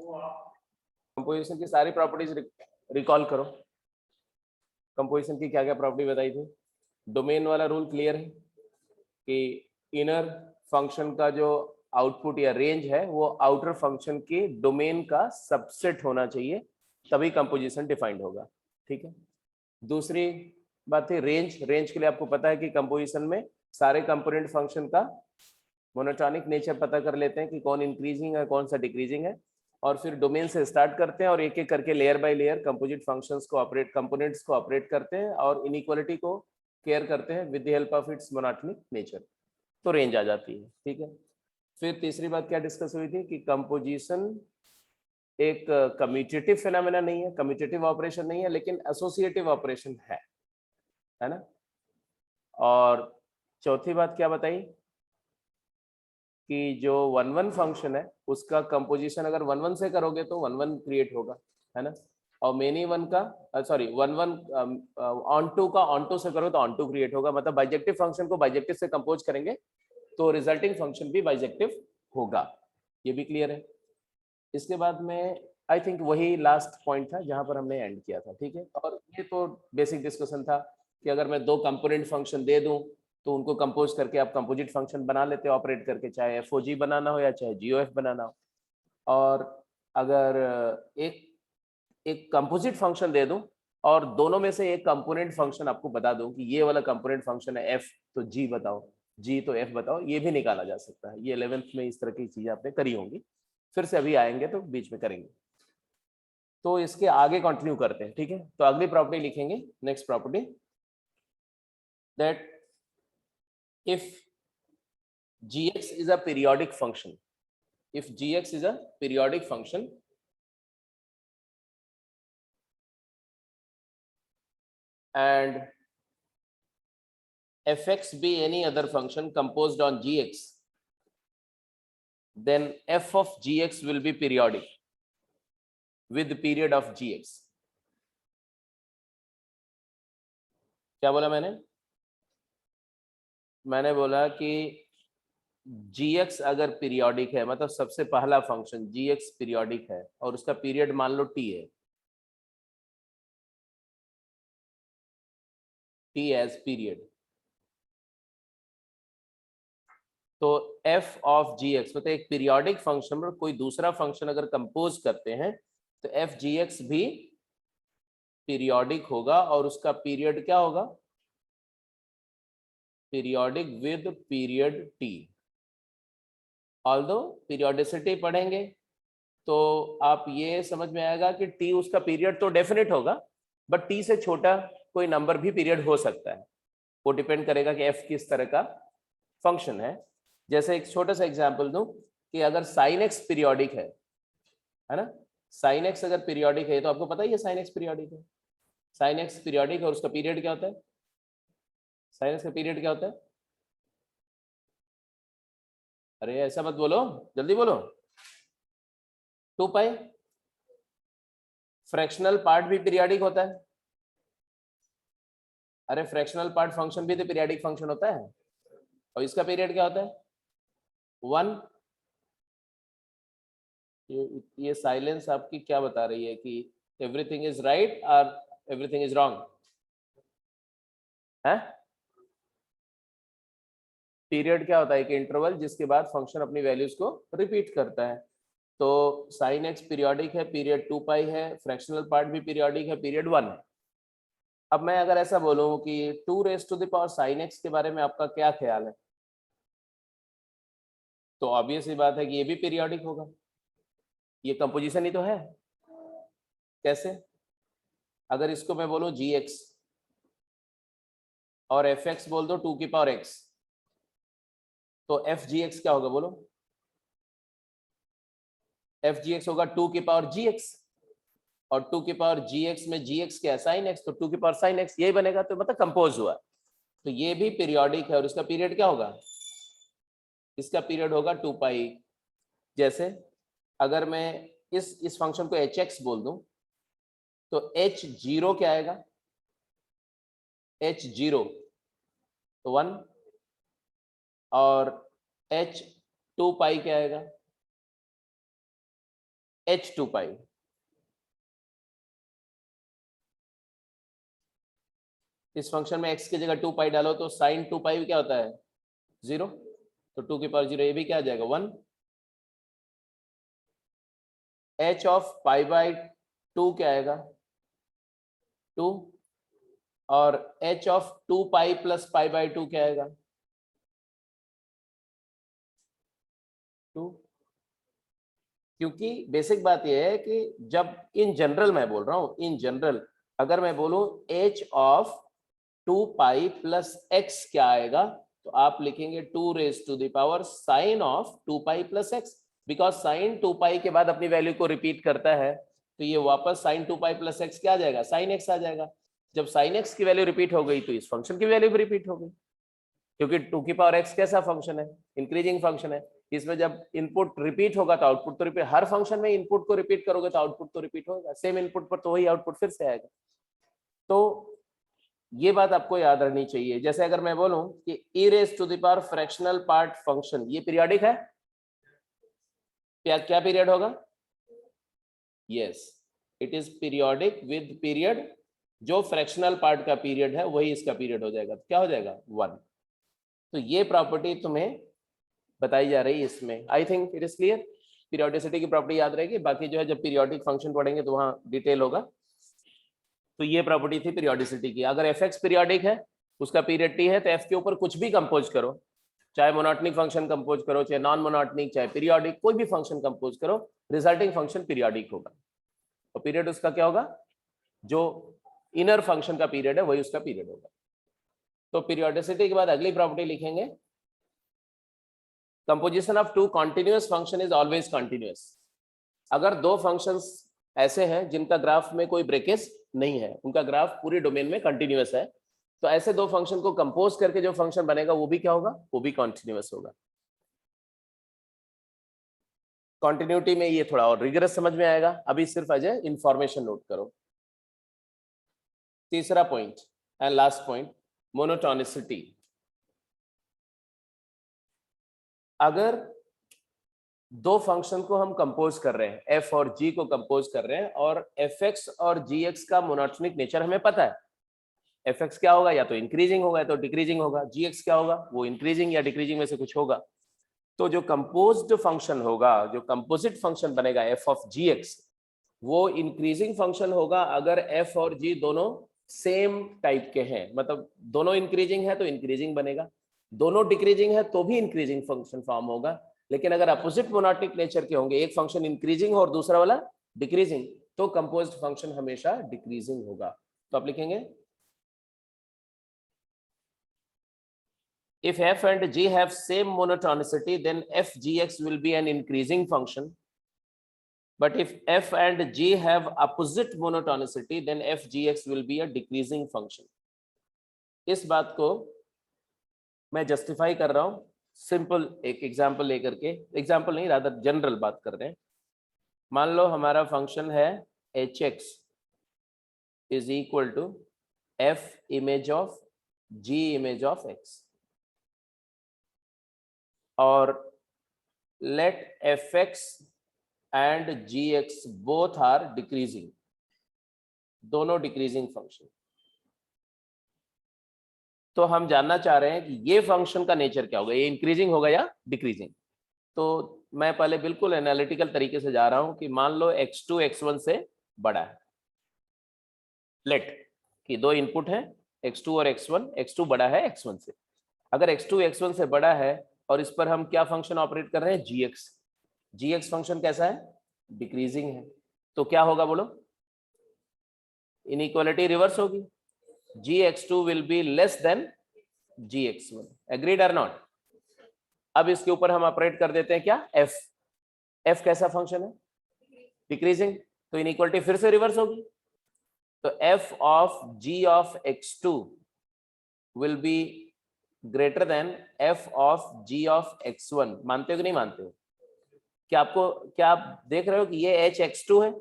Composition की सारी properties recall करो। कंपोजिशन की क्या क्या प्रॉपर्टी बताई थी? डोमेन वाला रूल क्लियर है कि इनर फंक्शन का जो आउटपुट या रेंज है वो आउटर फंक्शन के डोमेन का सबसेट होना चाहिए, तभी कंपोजिशन डिफाइंड होगा। ठीक है। दूसरी बात थी रेंज। रेंज के लिए आपको पता है कि कंपोजिशन में सारे कंपोनेंट फंक्शन का मोनोटॉनिक नेचर पता कर लेते हैं कि कौन इंक्रीजिंग है कौन सा डिक्रीजिंग है, और फिर डोमेन से स्टार्ट करते हैं और एक एक करके layer by layer composite functions को ऑपरेट, कंपोनेंट्स को ऑपरेट करते हैं और इनइक्वालिटी को केयर करते हैं with the help of its monotonic nature, तो रेंज आ जाती है। ठीक है। फिर तीसरी बात क्या डिस्कस हुई थी कि कंपोजिशन एक कम्यूटेटिव फिनोमेना नहीं है, कम्यूटेटिव ऑपरेशन नहीं है, लेकिन एसोसिएटिव ऑपरेशन है ना। और चौथी बात क्या बताई कि जो 1 1 फंक्शन है उसका कंपोजिशन अगर 1 1 से करोगे तो 1 1 क्रिएट होगा, है ना। और मेनी वन का सॉरी 1 1 ऑन टू का ऑन टू से करो तो ऑन टू क्रिएट होगा, मतलब बाइजेक्टिव फंक्शन को बाइजेक्टिव से कंपोज करेंगे तो रिजल्टिंग फंक्शन भी बाइजेक्टिव होगा। ये भी क्लियर है। इसके बाद में आई थिंक वही लास्ट पॉइंट था जहां पर हमने एंड किया था। ठीक है। और ये तो बेसिक डिस्कशन था कि अगर मैं 2 कंपोनेंट फंक्शन दे दूं तो उनको कंपोज करके आप कंपोजिट फंक्शन बना लेते हो ऑपरेट करके, चाहे एफओजी बनाना हो या चाहे जीओएफ बनाना हो। और अगर एक एक कंपोजिट फंक्शन दे दूं और दोनों में से एक कंपोनेंट फंक्शन आपको बता दूं कि ये वाला कंपोनेंट फंक्शन है एफ, तो जी बताओ, जी तो एफ बताओ, ये भी निकाला जा सकता है। ये 11th में इस तरह की चीजें आपने करी होंगी, फिर से अभी आएंगे तो बीच में करेंगे। तो इसके आगे कंटिन्यू करते हैं। ठीक है। तो अगली प्रॉपर्टी लिखेंगे, next property, that if gx is a periodic function, if gx is a periodic function and fx be any other function composed on gx, then f of gx will be periodic with the period of gx. क्या बोला मैंने बोला कि gx अगर periodic है, मतलब सबसे पहला फंक्शन gx पीरियोडिक है और उसका पीरियड मान लो t है, t एज पीरियड, तो f ऑफ gx मतलब एक पीरियोडिक फंक्शन पर कोई दूसरा फंक्शन अगर कंपोज करते हैं तो f gx भी पीरियोडिक होगा और उसका पीरियड क्या होगा, periodic with period t। Although periodicity पढ़ेंगे तो आप ये समझ में आएगा कि t उसका पीरियड तो डेफिनेट होगा, बट t से छोटा कोई नंबर भी पीरियड हो सकता है। वो डिपेंड करेगा कि f किस तरह का फंक्शन है। जैसे एक छोटा सा एग्जांपल दूं कि अगर sin x पीरियोडिक है ना, sin x अगर पीरियोडिक है तो आपको पता ही है sin x पीरियोडिक है, sin x पीरियोडिक है और उसका पीरियड क्या होता है, sin x का पीरियड क्या होता है? अरे ऐसा मत बोलो, जल्दी बोलो। 2 पाई। फ्रैक्शनल पार्ट भी पीरियोडिक होता है। अरे फ्रैक्शनल पार्ट फंक्शन भी तो पीरियोडिक फंक्शन होता है और इसका पीरियड क्या होता है? 1। ये साइलेंस आपकी क्या बता रही है कि एवरीथिंग इज राइट और एवरीथिंग इज रॉन्ग है? पीरियड क्या होता है? कि इंटरवल जिसके बाद फंक्शन अपनी वैल्यूज को रिपीट करता है। तो साइन एक्स पीरियोडिक है, पीरियड 2 पाई है, फ्रैक्शनल पार्ट भी पीरियोडिक है, पीरियड 1 है। अब मैं अगर ऐसा बोलूं कि 2 raise to the power sine x के बारे में आपका क्या ख्याल है, तो ऑब्वियस ही बात है कि ये भी पीरियोडिक होगा, ये कंपोजिशन ही तो है। कैसे? अगर इसको मैं बोलूं जी एक्स और एफ एक्स बोल दो 2 की पावर एक्स, तो एफ जी एक्स क्या होगा बोलो? एफ जी एक्स होगा 2 की पावर जी एक्स, और 2 की पावर जी एक्स में जी एक्स क्या है? साइन एक्स, तो 2 की पावर साइन एक्स, यही बनेगा, तो मतलब कंपोज हुआ। तो ये भी पीरियोडिक है और इसका पीरियड क्या होगा? इसका पीरियड होगा 2 पाई। जैसे अगर मैं इस फंक्शन को एच एक्स बोल दूं तो एच जीरो क्या आएगा? एच जीरो तो 1, और एच 2 पाई क्या आएगा? h2 पाई। इस फंक्शन में x की जगह 2 पाई डालो तो साइन 2 पाई क्या होता है 0, तो 2 की पावर 0, ये भी क्या आ जाएगा 1। h ऑफ पाई बाई 2 क्या आएगा 2, और h of 2 pi plus pi by 2 क्या आएगा 2। क्योंकि बेसिक बात यह है कि जब इन जनरल मैं बोल रहा हूं, इन जनरल अगर मैं बोलूं h of 2 pi plus x क्या आएगा, तो आप लिखेंगे 2 raise to the power sine of 2 pi plus x, because sine 2 pi के बाद अपनी वैल्यू को रिपीट करता है, तो ये वापस साइन 2 पाई प्लस एक्स क्या आ जाएगा साइन एक्स आ जाएगा। जब साइन एक्स की वैल्यू रिपीट हो गई तो इस फंक्शन की वैल्यू भी रिपीट हो गई, क्योंकि 2 की पावर x कैसा फंक्शन है इंक्रीजिंग फंक्शन है, इसमें जब इनपुट रिपीट होगा तो आउटपुट तो रिपीट, हर फंक्शन में इनपुट को रिपीट करोगे तो आउटपुट तो रिपीट होगा, सेम इनपुट पर तो वही आउटपुट फिर से आएगा। तो ये बात आपको याद रखनी चाहिए। जैसे अगर मैं बोलूं कि e raise to the power fractional part function, ये पीरियोडिक है, क्या पीरियड होगा, yes it is periodic with period, जो फ्रैक्शनल पार्ट का पीरियड है वही इसका पीरियड हो जाएगा, क्या हो जाएगा 1। तो ये प्रॉपर्टी तुम्हें बताई जा रही है इसमें, I think it is clear. Periodicity की प्रॉपर्टी याद रहेगी, बाकी जो है जब पीरियोडिक फंक्शन पढ़ेंगे तो वहां डिटेल होगा। तो ये प्रॉपर्टी थी पीरियोडिसिटी की। अगर एफ एक्स पीरियोडिक है, उसका पीरियड टी है, तो एफ के ऊपर कुछ भी कंपोज करो, चाहे मोनोटोनिक फंक्शन कंपोज करो, चाहे नॉन मोनोटोनिक, चाहे पीरियोडिक, कोई भी फंक्शन कंपोज करो, रिजल्टिंग फंक्शन पीरियोडिक होगा। और पीरियड उसका क्या होगा, जो इनर फंक्शन का पीरियड है वही उसका पीरियड होगा। तो पीरियोडिसिटी के बाद अगली प्रॉपर्टी लिखेंगे, composition of two continuous function is always continuous. अगर दो फंक्शंस ऐसे हैं जिनका ग्राफ में कोई ब्रेकेज नहीं है, उनका ग्राफ पूरी डोमेन में कंटिन्यूअस है, तो ऐसे दो फंक्शन को कंपोज करके जो फंक्शन बनेगा वो भी क्या होगा, वो भी कॉन्टिन्यूअस होगा। कॉन्टिन्यूटी में ये थोड़ा और रिगरस समझ में आएगा, अभी सिर्फ अजय इंफॉर्मेशन नोट करो। तीसरा point and last point, monotonicity. अगर दो फंक्शन को हम कंपोज कर रहे हैं, एफ और जी को कंपोज कर रहे हैं, और एफ एक्स और जी एक्स का मोनोटोनिक नेचर हमें पता है, एफ एक्स क्या होगा, या तो इंक्रीजिंग होगा या तो डिक्रीजिंग होगा, जी एक्स क्या होगा, वो इंक्रीजिंग या डिक्रीजिंग में से कुछ होगा। तो जो कंपोज्ड फंक्शन होगा, जो कंपोजिट फंक्शन बनेगा एफ ऑफ जी एक्स, वो इंक्रीजिंग फंक्शन होगा अगर एफ और जी दोनों सेम टाइप के हैं, मतलब दोनों इंक्रीजिंग है तो इंक्रीजिंग बनेगा, दोनों डिक्रीजिंग है तो भी इंक्रीजिंग फंक्शन फॉर्म होगा। लेकिन अगर अपोजिट मोनोटोनिक नेचर के होंगे, एक फंक्शन इंक्रीजिंग और दूसरा वाला डिक्रीजिंग, तो कंपोज्ड फंक्शन हमेशा डिक्रीजिंग होगा। तो आप लिखेंगे if f and g have same monotonicity then fgx will be an increasing function, but if f and g have opposite monotonicity then fgx will be a decreasing function। इस बात को मैं justify कर रहा हूं सिंपल एक example लेकर के, एग्जांपल नहीं रादर जनरल बात कर रहे हैं। मान लो हमारा फंक्शन है hx is equal to f image of g image of x, और let fx and gx both are decreasing, दोनों डिक्रीजिंग फंक्शन। तो हम जानना चाह रहे हैं कि ये फंक्शन का नेचर क्या होगा, ये इंक्रीजिंग होगा या डिक्रीजिंग। तो मैं पहले बिल्कुल एनालिटिकल तरीके से जा रहा हूं कि मान लो x2 x1 से बड़ा है, लेट कि दो इनपुट है x2 और x1, x2 बड़ा है x1 से। अगर x2 x1 से बड़ा है और इस पर हम क्या फंक्शन ऑपरेट कर रहे हैं, gx, gx फंक्शन कैसा है, डिक्रीजिंग है, तो क्या होगा बोलो, इनइक्वालिटी रिवर्स होगी, gx2 will be less than gx1, agreed और नॉट। अब इसके ऊपर हम ऑपरेट कर देते हैं क्या, f कैसा फंक्शन है, डिक्रीजिंग, तो इनइक्वालिटी फिर से रिवर्स होगी, तो f of g of x2 will be greater than f of g of x1। मानते हो कि नहीं मानते हो, क्या आप देख रहे हो कि ये h x2 है,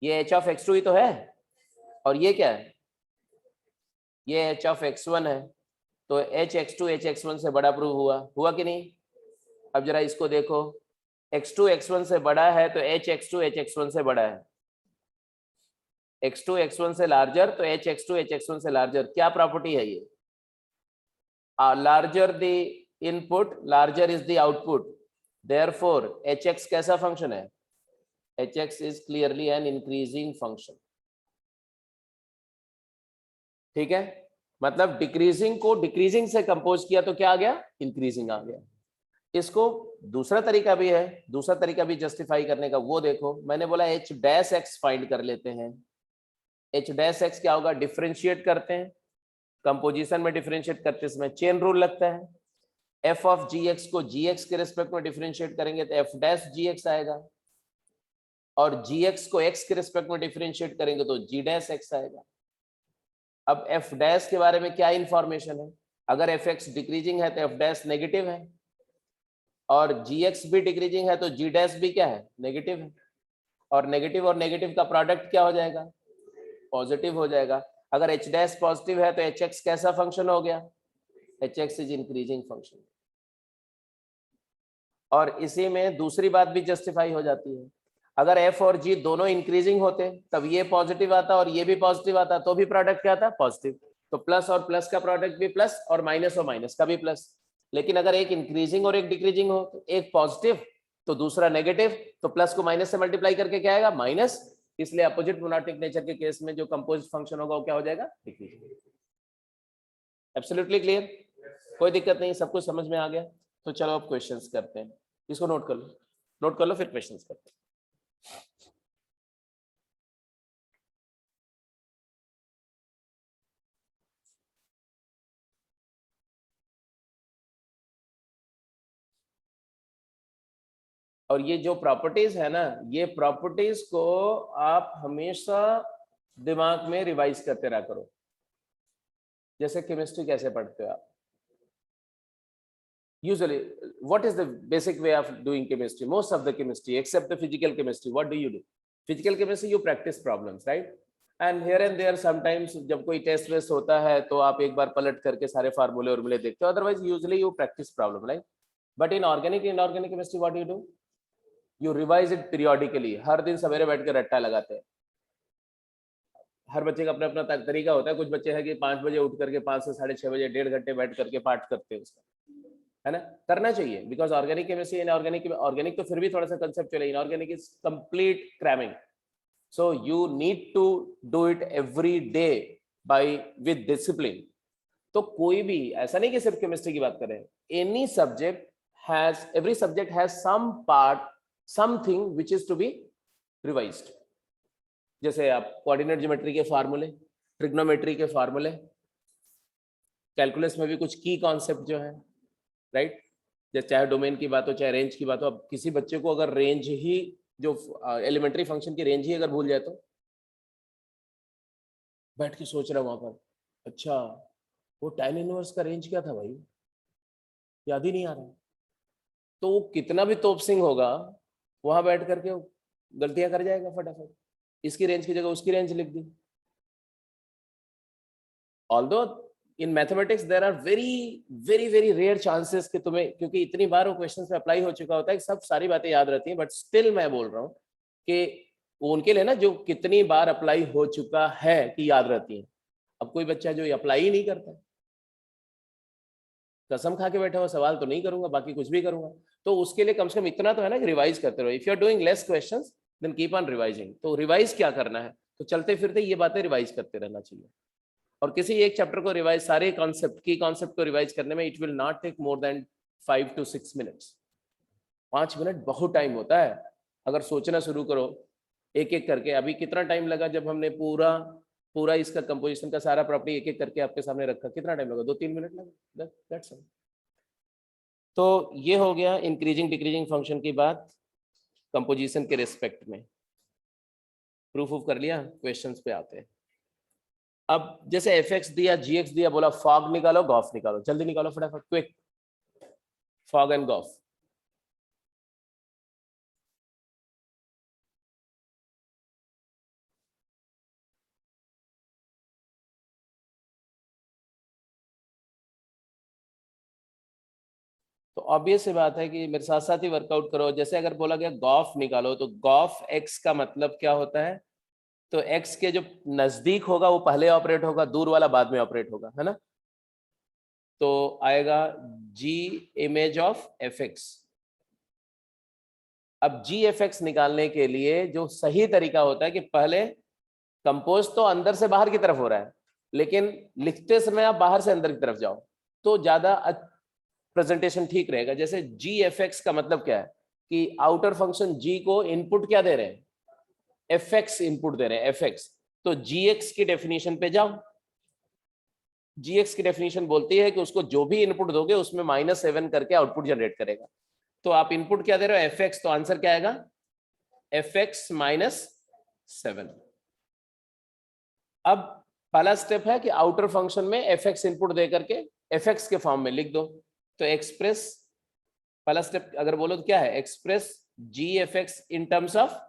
ये h ऑफ x2 ही तो है, और ये क्या है, ये h ऑफ x1 है, तो h x2 h x1 से बड़ा प्रूव हुआ कि नहीं। अब जरा इसको देखो, x2 x1 से बड़ा है तो h x2 h x1 से बड़ा है, x2 x1 से लार्जर तो h x2 h x1 से लार्जर। क्या प्रॉपर्टी है ये? Larger the input larger is the output, therefore hx कैसा फंक्शन है? hx is clearly an increasing function. ठीक है, मतलब डिक्रीजिंग को डिक्रीजिंग से कंपोज किया तो क्या आ गया? इंक्रीजिंग आ गया। इसको दूसरा तरीका भी है, दूसरा तरीका भी जस्टिफाई करने का, वो देखो मैंने बोला h डैश x फाइंड कर लेते हैं। h डैश x क्या होगा? डिफरेंशिएट करते हैं, कंपोजिशन में डिफरेंशिएट करते समय चेन रूल लगता है। f ऑफ gx को gx के रिस्पेक्ट में डिफरेंशिएट करेंगे तो f डैश gx आएगा, और gx को x के रिस्पेक्ट में डिफरेंशिएट करेंगे तो g डैश x आएगा। अब f डैश के बारे में क्या इंफॉर्मेशन है? अगर fx डिक्रीजिंग है तो f डैश नेगेटिव है, और gx भी डिक्रीजिंग है तो g डैश भी क्या है? नेगेटिव है, और नेगेटिव का प्रोडक्ट क्या हो जाएगा? पॉजिटिव हो जाएगा। अगर h डैश पॉजिटिव है तो hx कैसा फंक्शन हो गया? hx is increasing function. और इसी में दूसरी बात भी जस्टिफाई हो जाती है, अगर f और g दोनों इंक्रीजिंग होते तब ये पॉजिटिव आता और ये भी पॉजिटिव आता तो भी प्रोडक्ट क्या था? पॉजिटिव। तो प्लस और प्लस का प्रोडक्ट भी प्लस, और माइनस का भी प्लस। लेकिन अगर एक इंक्रीजिंग और एक डिक्रीजिंग हो, तो एक पॉजिटिव तो दूसरा नेगेटिव, तो प्लस को माइनस से मल्टीप्लाई करके क्या आएगा? माइनस। इसलिए अपोजिट मोनोटोनिक नेचर के केस में जो कंपोजिट फंक्शन होगा वो क्या हो जाएगा? डिक्रीजिंग। Absolutely clear? कोई दिक्कत नहीं, सब कुछ समझ में आ गया? तो चलो अब क्वेश्चंस करते हैं। इसको नोट कर लो, नोट कर लो, फिर क्वेश्चंस करते हैं। और ये जो प्रॉपर्टीज है ना, ये प्रॉपर्टीज को आप हमेशा दिमाग में रिवाइज करते रहा करो। जैसे केमिस्ट्री कैसे पढ़ते हो आप? Usually, what is the basic way of doing chemistry? Most of the chemistry, except the physical chemistry, what do you do? Physical chemistry, you practice problems, right? And here and there, sometimes जब कोई test waste होता है तो आप एक बार पलट करके सारे फार्मूले और देखते हो. Otherwise, usually you practice problem, right? But in inorganic chemistry, what do you do? You revise it periodically. हर दिन सवेरे बैठ के रट्टा लगाते हैं. हर बच्चे का अपना अपना तरीका होता है. कुछ बच्चे हैं कि 5 बजे उठ करके 5 से 6:30 बजे 1.5 घंटे बैठ करके पाठ करते हैं उसका, है ना? करना चाहिए, बिकॉज ऑर्गेनिक केमिस्ट्री, ऑर्गेनिक तो फिर भी थोड़ा सा कंसेप्चुअल है, inorganic is complete cramming. So you need to do it every day by with discipline. तो कोई भी ऐसा नहीं कि सिर्फ केमिस्ट्री की बात करें, any subject has, every subject has some part, something which is to be revised. जैसे आप कोऑर्डिनेट ज्योमेट्री के फार्मूले, ट्रिग्नोमेट्री के फार्मूले, कैलकुलस में भी कुछ की कॉन्सेप्ट जो है, राइट? जैसे चाहे डोमेन की बात हो चाहे रेंज की बात हो, अब किसी बच्चे को अगर रेंज ही, जो एलिमेंट्री फंक्शन की रेंज ही अगर भूल जाए तो बैठ के सोच रहा वहां पर, अच्छा वो tan इनवर्स का रेंज क्या था भाई, याद ही नहीं आ रहा. तो वो कितना भी तोप सिंह होगा, वहां बैठ करके गलतियां कर जाएगा फटाफट. इसकी रेंज की जगह उसकी रेंज लिख दी. Although in mathematics there are very rare chances कि तुम्हें, क्योंकि इतनी बार वो क्वेश्चन में अप्लाई हो चुका होता है कि सब सारी बातें याद रहती हैं, बट स्टिल मैं बोल रहा हूँ कि उनके लिए ना जो कितनी बार अप्लाई हो चुका है कि याद रहती है. अब कोई बच्चा जो अप्लाई ही नहीं करता, कसम खा के बैठा हुआ, सवाल तो नहीं करूंगा बाकी कुछ भी करूंगा, तो उसके लिए कम से कम इतना तो है ना कि रिवाइज करते रहो. If you are doing less questions then keep on revising. तो रिवाइज क्या करना है? तो चलते फिरते ये बातें रिवाइज करते रहना चाहिए. और किसी एक चैप्टर को रिवाइज, सारे कॉन्सेप्ट की कॉन्सेप्ट को रिवाइज करने में it will not take more than 5 to 6 minutes. 5 minute बहुत टाइम होता है अगर सोचना शुरू करो एक एक करके. अभी कितना टाइम लगा जब हमने पूरा पूरा इसका कंपोजिशन का सारा प्रॉपर्टी एक एक करके आपके सामने रखा? कितना टाइम लगा? 2-3 मिनट लगा. That's all. तो ये हो गया इंक्रीजिंग डिक्रीजिंग फंक्शन की बात कंपोजिशन के रिस्पेक्ट में. प्रूफ ऑफ कर लिया, क्वेश्चंस पे आते हैं. अब जैसे एफ एक्स दिया, जी एक्स दिया, बोला फॉग निकालो गॉफ निकालो, जल्दी निकालो फटाफट, क्विक. Fog and gof. तो ऑब्वियस सी बात है कि मेरे साथ साथ ही वर्कआउट करो। जैसे अगर बोला गया गॉफ निकालो तो गॉफ एक्स का मतलब क्या होता है, तो एक्स के जो नजदीक होगा वो पहले ऑपरेट होगा, दूर वाला बाद में ऑपरेट होगा, है ना। तो आएगा जी इमेज ऑफ एफ एक्स। अब जी एफ एक्स निकालने के लिए जो सही तरीका होता है कि पहले कंपोज तो अंदर से बाहर की तरफ हो रहा है, लेकिन लिखते समय आप बाहर से अंदर की तरफ जाओ तो ज्यादा प्रेजेंटेशन ठीक रहेगा। जैसे जी एफ एक्स का मतलब क्या है कि आउटर फंक्शन जी को इनपुट क्या दे रहे हैं, एफ एक्स इनपुट दे रहे हैं, एफ एक्स। तो जी एक्स की डेफिनेशन पे जाओ। जी एक्स की डेफिनेशन बोलती है कि उसको जो भी इनपुट दोगे उसमें -7 करके आउटपुट जनरेट करेगा। तो आप इनपुट क्या दे रहे हो, एफ एक्स, तो आंसर क्या आएगा, एफ एक्स -7। अब पहला स्टेप है कि आउटर फंक्शन में एफ एक्स इनपुट दे करके एफ एक्स के फॉर्म में लिख दो। तो एक्सप्रेस, पहला स्टेप अगर बोलो तो क्या है, express g f x in terms of,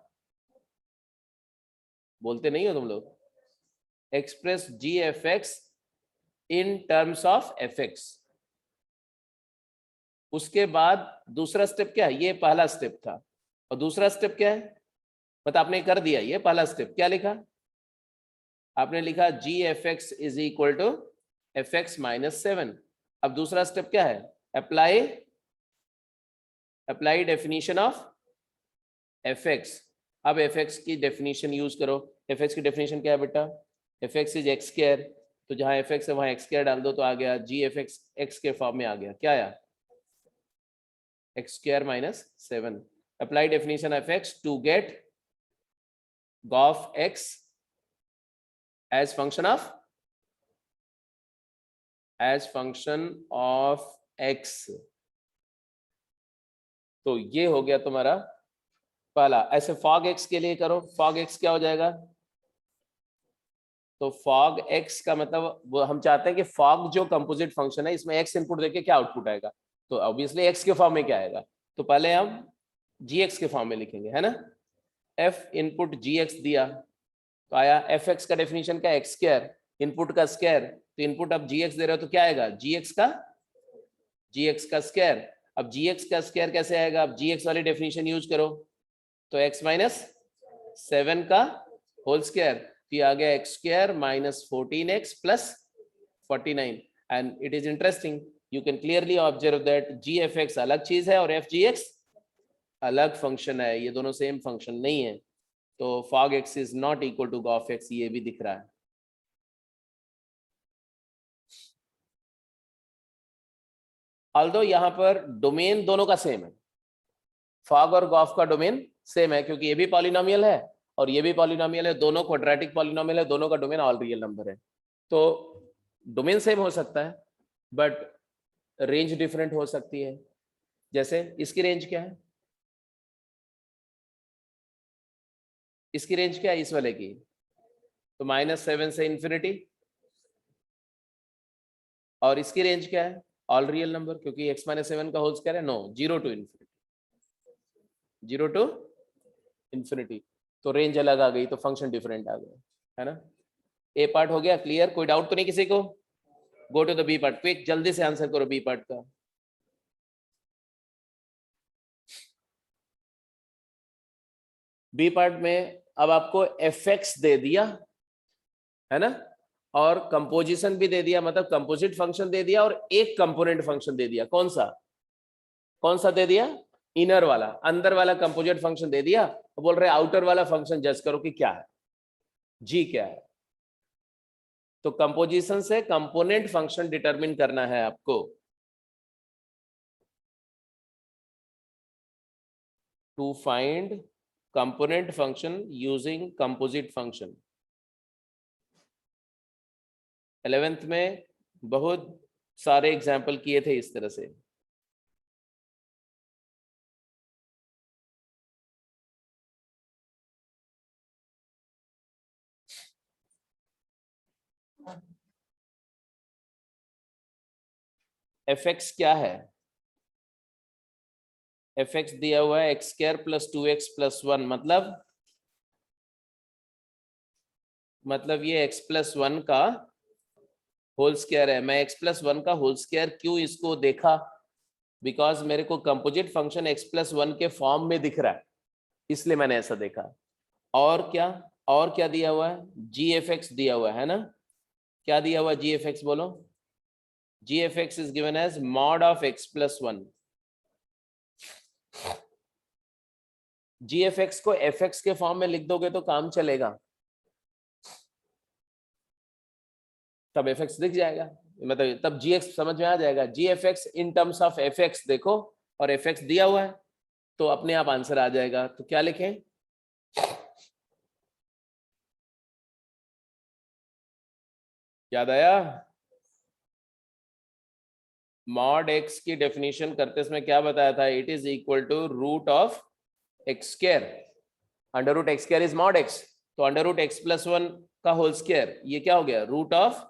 बोलते नहीं हो तुम लोग, express g f x in terms of f x. उसके बाद दूसरा स्टेप क्या है, ये पहला स्टेप था, और दूसरा स्टेप क्या है, मतलब आपने कर दिया, ये पहला स्टेप क्या लिखा, आपने लिखा g f x is equal to f x -7। अब दूसरा स्टेप क्या है, apply definition of f x. अब एफ एक्स की डेफिनेशन यूज करो। एफ एक्स की डेफिनेशन क्या है बेटा, f x is x square, तो जहां एफ एक्स है वहां एक्स स्क्वायर डाल दो तो आ गया जी एफ एक्स, एक्स के फॉर्म में आ गया, क्या आया, x square -7। Apply definition of x to get gof x as function of x। तो ये हो गया तुम्हारा पहला। ऐसे fog x के लिए करो, fog x क्या हो जाएगा, तो fog x का मतलब वो हम चाहते हैं कि fog जो कंपोजिट फंक्शन है इसमें x इनपुट देके क्या आउटपुट आएगा, तो ऑब्वियसली x के फॉर्म में क्या आएगा, तो पहले हम gx के फॉर्म में लिखेंगे, है ना। f इनपुट gx दिया तो आया एफ एक्स का डेफिनेशन क्या है, एक्स स्क्वायर, इनपुट का स्क्वायर, तो इनपुट अब जी एक्स दे रहे हो तो क्या आएगा, जी एक्स का स्क्वायर। अब जी एक्स का स्क्वायर कैसे आएगा, अब जी एक्स वाली डेफिनेशन यूज करो, तो एक्स -7 का होल स्क्वायर, तो आ गया x square -14x + 49। And it is interesting, you can clearly observe that g f x अलग चीज है और एफ जी एक्स अलग फंक्शन है, ये दोनों सेम फंक्शन नहीं है। तो fog x is not equal to gauf x, ये भी दिख रहा है। ऑल्दो यहाँ पर डोमेन दोनों का सेम है, fog और gauf का डोमेन सेम है क्योंकि ये भी पॉलिनोमियल है और ये भी पॉलिनोमियल है, दोनों क्वाड्रेटिक पॉलिनोमियल है, दोनों का डोमेन ऑल रियल नंबर है। तो डोमेन सेम हो सकता है बट रेंज डिफरेंट हो सकती है। जैसे इसकी रेंज क्या है, इसकी रेंज क्या है इस वाले की, तो -7 से इंफिनिटी, और इसकी रेंज क्या है, ऑल रियल नंबर, क्योंकि x -7 का होल स्क्वायर है, no 0 to infinity, 0 to infinity। तो रेंज अलग आ गई तो फंक्शन डिफरेंट आ गया, है ना। ए पार्ट हो गया क्लियर, कोई डाउट तो नहीं किसी को। Go to the B part, quick जल्दी से आंसर करो बी पार्ट का। बी पार्ट में अब आपको एफ एक्स दे दिया, है ना, और कंपोजिशन भी दे दिया, मतलब कंपोजिट फंक्शन दे दिया और एक कंपोनेंट फंक्शन दे दिया। कौन सा दे दिया, इनर वाला, अंदर वाला कंपोजिट फंक्शन दे दिया, तो बोल रहे आउटर वाला फंक्शन जज करो कि क्या है, जी क्या है। तो कंपोजिशन से कंपोनेंट फंक्शन डिटरमिन करना है आपको। To find component function using composite function. 11th में बहुत सारे एग्जाम्पल किए थे इस तरह से। एफ एक्स क्या है, एफ एक्स दिया हुआ है एक्स स्क्वायर + 2x + 1, मतलब ये x + 1 का होल स्क्वायर है। मैं x + 1 का होल स्क्वायर क्यों इसको देखा, बिकॉज मेरे को कंपोजिट फंक्शन x+1 के फॉर्म में दिख रहा है, इसलिए मैंने ऐसा देखा। और क्या दिया हुआ है? g(f(x) दिया हुआ है ना? क्या दिया हुआ है g(f(x)? बोलो। g(f(x) is given as mod of x+1। g(f(x) को f(x) के फॉर्म में लिख दोगे तो काम चलेगा, तब f(x) दिख जाएगा, मतलब तब gx समझ में आ जाएगा। g(f(x) in terms of f(x) देखो, और f(x) दिया हुआ है तो अपने आप आंसर आ जाएगा। तो क्या लिखें? याद आया? मॉड x की डेफिनेशन करते समय क्या बताया था? It is equal to root of x square. Under root x square is mod x, तो अंडर रूट x+1 का होल स्क्वायर, ये क्या हो गया? रूट ऑफ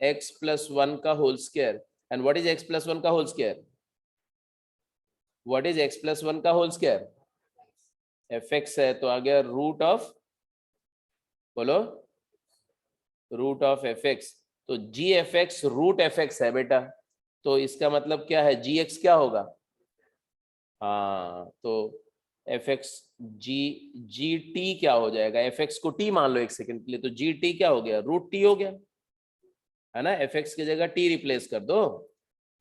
x+1 का होल स्क्वायर। एंड व्हाट इज x+1 का whole square? What is x+1 का होल स्क्वायर? fx है, तो आ गया रूट ऑफ, बोलो, रूट ऑफ fx। तो g(f(x) रूट fx है बेटा, तो इसका मतलब क्या है? gx क्या होगा? हाँ, तो fx gt क्या हो जाएगा? fx को t मान लो एक सेकंड के लिए, तो gt क्या हो गया? रूट t हो गया, है ना? fx की जगह t रिप्लेस कर दो,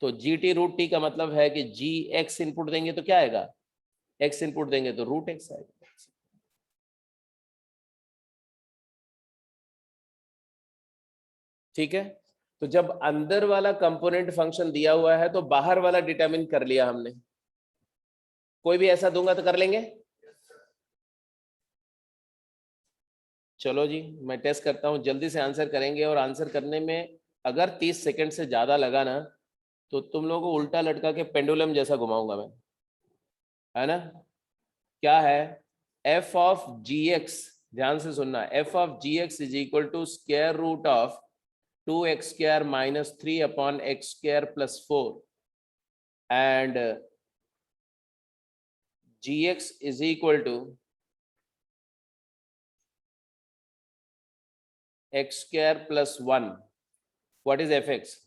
तो gt रूट t का मतलब है कि gx इनपुट देंगे तो क्या आएगा? x इनपुट देंगे तो रूट x आएगा। ठीक है, तो जब अंदर वाला कंपोनेंट फंक्शन दिया हुआ है तो बाहर वाला डिटरमिन कर लिया हमने। कोई भी ऐसा दूंगा तो कर लेंगे? चलो जी, मैं टेस्ट करता हूँ, जल्दी से आंसर करेंगे। और आंसर करने में अगर 30 सेकंड से ज्यादा लगा ना, तो तुम लोगों को उल्टा लटका के पेंडुलम जैसा घुमाऊंगा मैं, है ना? क्या है? f ऑफ gx, ध्यान से सुनना, f of gx is equal to square root of 2x² minus 3 upon x² plus 4, and gx is equal to x² plus 1. What is fx?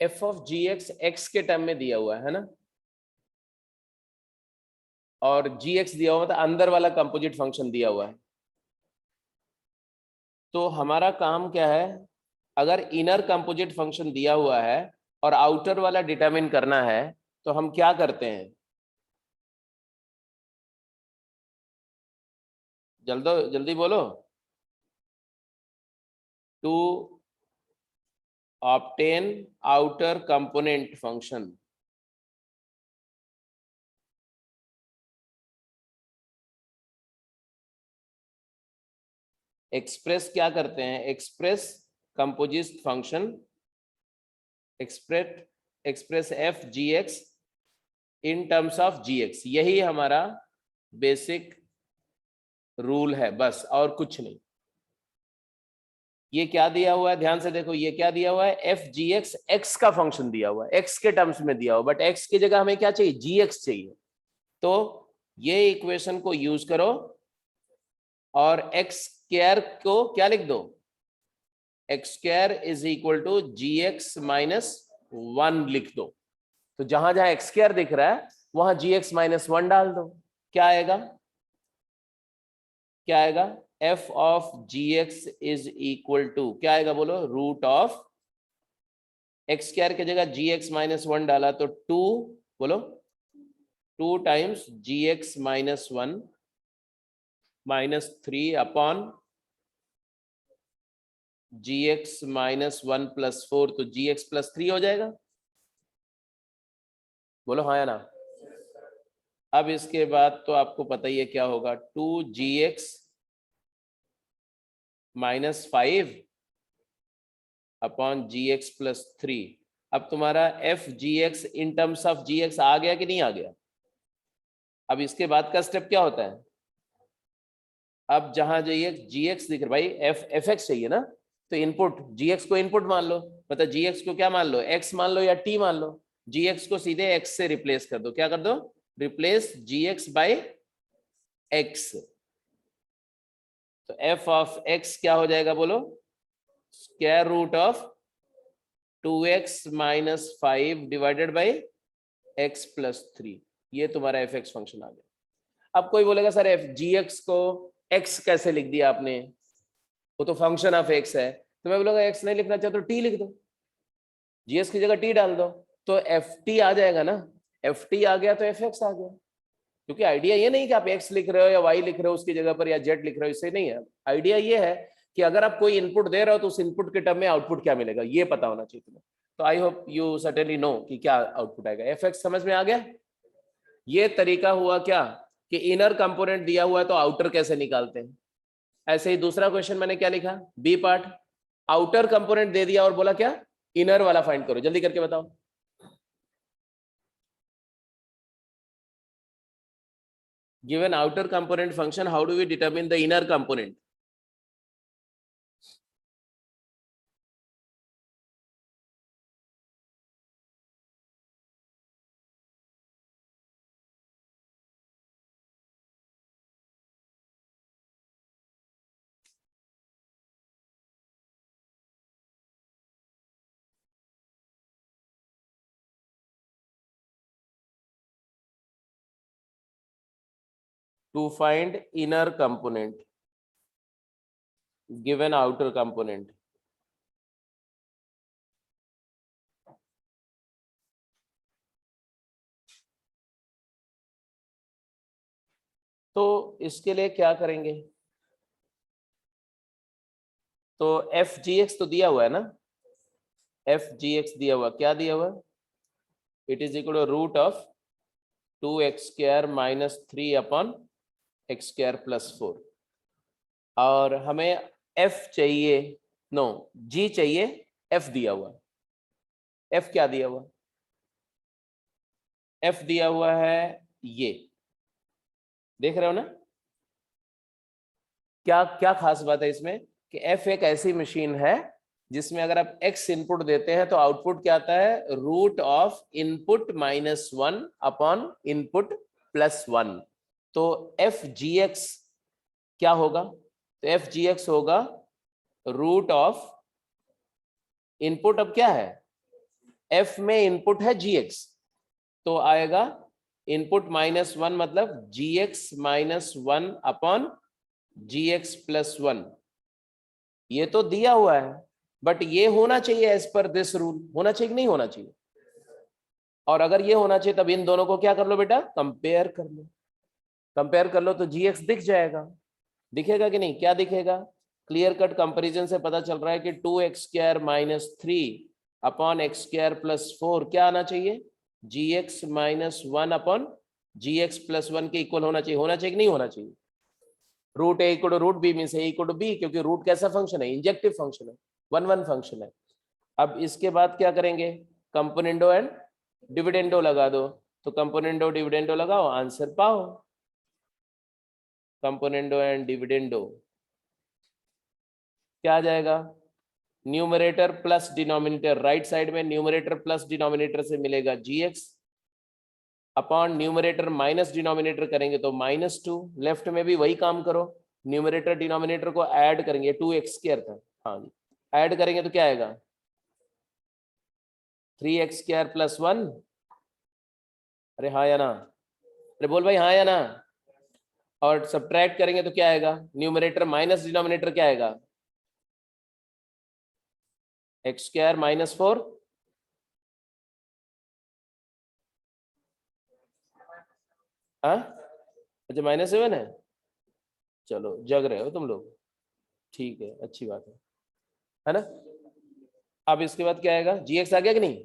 f of gx x के term में दिया हुआ है ना, और gx दिया हुआ, मतलब अंदर वाला कंपोजिट फंक्शन दिया हुआ है। तो हमारा काम क्या है? अगर इनर कंपोजिट फंक्शन दिया हुआ है और आउटर वाला डिटरमिन करना है, तो हम क्या करते हैं? जल्दी बोलो। To obtain outer component function, express क्या करते हैं? Express composite function, express f g x in terms of g x. यही हमारा बेसिक रूल है, बस और कुछ नहीं। ये क्या दिया हुआ है? ध्यान से देखो, ये क्या दिया हुआ है? एफ जी एक्स, एक्स का फंक्शन दिया हुआ है, एक्स के टर्म्स में दिया हुआ, बट एक्स की जगह हमें क्या चाहिए? जी एक्स चाहिए। तो ये इक्वेशन को यूज करो और एक्स स्क्वायर को क्या लिख दो? X square is equal to g x minus 1 लिख दो। तो जहां जहां एक्स स्क्वायर दिख रहा है वहां जी एक्स माइनस 1 डाल दो। क्या आएगा? क्या आएगा, f of g x is equal to क्या आएगा बोलो, रूट ऑफ एक्स स्क्वायर की जगह जी एक्स माइनस वन डाला तो 2 बोलो 2 times g x minus one minus 3 upon g x minus one plus 4, तो जी एक्स प्लस 3 हो जाएगा। बोलो हाँ या ना। अब इसके बाद तो आपको पता ही है क्या होगा, 2gx minus 5 upon g x plus 3। अब तुम्हारा f g x in terms of g x आ गया कि नहीं आ गया। अब इसके बाद का स्टेप क्या होता है, अब जहां जाइए जी एक्स दिख रहा भाई, एफ एक्स चाहिए ना, तो इनपुट जी एक्स को इनपुट मान लो, मतलब जी एक्स को क्या मान लो, एक्स मान लो या टी मान लो। जी एक्स को सीधे एक्स से रिप्लेस कर दो, क्या कर दो, replace g x by x. तो एफ ऑफ एक्स क्या हो जाएगा बोलो, square root of 2x minus 5 divided by x plus 3। ये तुम्हारा एफ एक्स फंक्शन आ गया। अब कोई बोलेगा सर एफ जी एक्स को x कैसे लिख दिया आपने, वो तो फंक्शन ऑफ x है। तो मैं बोलूंगा x नहीं लिखना चाहते तो t लिख दो, जीएस की जगह t डाल दो, तो एफ टी आ जाएगा ना। एफ टी आ गया तो एफ एक्स आ गया। क्योंकि आइडिया ये नहीं कि आप x लिख रहे हो या y लिख रहे हो उसकी जगह पर, या z लिख रहे हो, इससे नहीं है। आइडिया ये है कि अगर आप कोई इनपुट दे रहे हो तो उस इनपुट के टर्म में आउटपुट क्या मिलेगा ये पता होना चाहिए तुम्हें। तो I hope you certainly know कि क्या आउटपुट आएगा। एफ एक्स समझ में आ गया। ये तरीका हुआ क्या कि इनर कंपोनेंट दिया हुआ है तो आउटर कैसे निकालते हैं। ऐसे ही दूसरा क्वेश्चन मैंने क्या लिखा, बी पार्ट, आउटर कंपोनेंट दे दिया और बोला क्या, इनर वाला फाइंड करो, जल्दी करके बताओ। Given outer component function, how do we determine the inner component? To find inner component given outer component, तो इसके लिए क्या करेंगे, तो एफ जी एक्स तो दिया हुआ है ना, एफ जी एक्स दिया हुआ, क्या दिया हुआ, it is equal to root of 2x square minus 3 upon x square plus 4। और हमें f चाहिए, नो g चाहिए, f दिया हुआ, f क्या दिया हुआ, f दिया हुआ है ये, देख रहे हो ना। क्या क्या खास बात है इसमें कि f एक ऐसी मशीन है जिसमें अगर आप x इनपुट देते हैं तो आउटपुट क्या आता है, root of input minus 1 upon input plus 1। तो एफ जी एक्स क्या होगा, तो एफ जी एक्स होगा रूट ऑफ इनपुट, अब क्या है, एफ में इनपुट है जी एक्स, तो आएगा इनपुट माइनस 1 मतलब जी x minus 1 upon g x plus 1। ये तो दिया हुआ है बट ये होना चाहिए एज पर दिस रूल, होना चाहिए कि नहीं होना चाहिए। और अगर ये होना चाहिए तब इन दोनों को क्या कर लो बेटा, कंपेयर कर लो। कंपेयर कर लो तो जी एक्स दिख जाएगा, दिखेगा कि नहीं, क्या दिखेगा, क्लियर कट कंपेरिजन से पता चल रहा है कि 2x square minus 3 upon x square plus 4 क्या आना चाहिए, जी x minus 1 upon g x plus 1 के इक्वल होना चाहिए। होना चाहिए कि नहीं होना चाहिए। Root a equal to root b means a equal to b, क्योंकि रूट कैसा फंक्शन है, इंजेक्टिव फंक्शन है, वन वन फंक्शन है। अब इसके बाद क्या करेंगे, कंपोनेंडो एंड डिविडेंडो लगा दो, तो कंपोनेंडो डिविडेंडो लगाओ, आंसर पाओ। कंपोनेंडो एंड डिविडेंडो क्या आ जाएगा, numerator plus denominator, right side में न्यूमरेटर प्लस डिनोमिनेटर से मिलेगा g x upon numerator minus denominator करेंगे तो -2, लेफ्ट में भी वही काम करो, न्यूमरेटर डिनोमिनेटर को ऐड करेंगे, 2x स्क्वायर था, हाँ जी, ऐड करेंगे तो क्या आएगा 3x स्क्वायर प्लस 1। अरे हाँ या ना, अरे बोल भाई हाँ या ना। और सब्ट्रैक्ट करेंगे तो क्या आएगा, न्यूमरेटर माइनस डिनोमिनेटर क्या आएगा, एक्स स्क्वायर माइनस 4, हाँ अच्छा -7 है, चलो जग रहे हो तुम लोग, ठीक है अच्छी बात है ना। अब इसके बाद क्या आएगा, जी एक्स आ गया कि नहीं,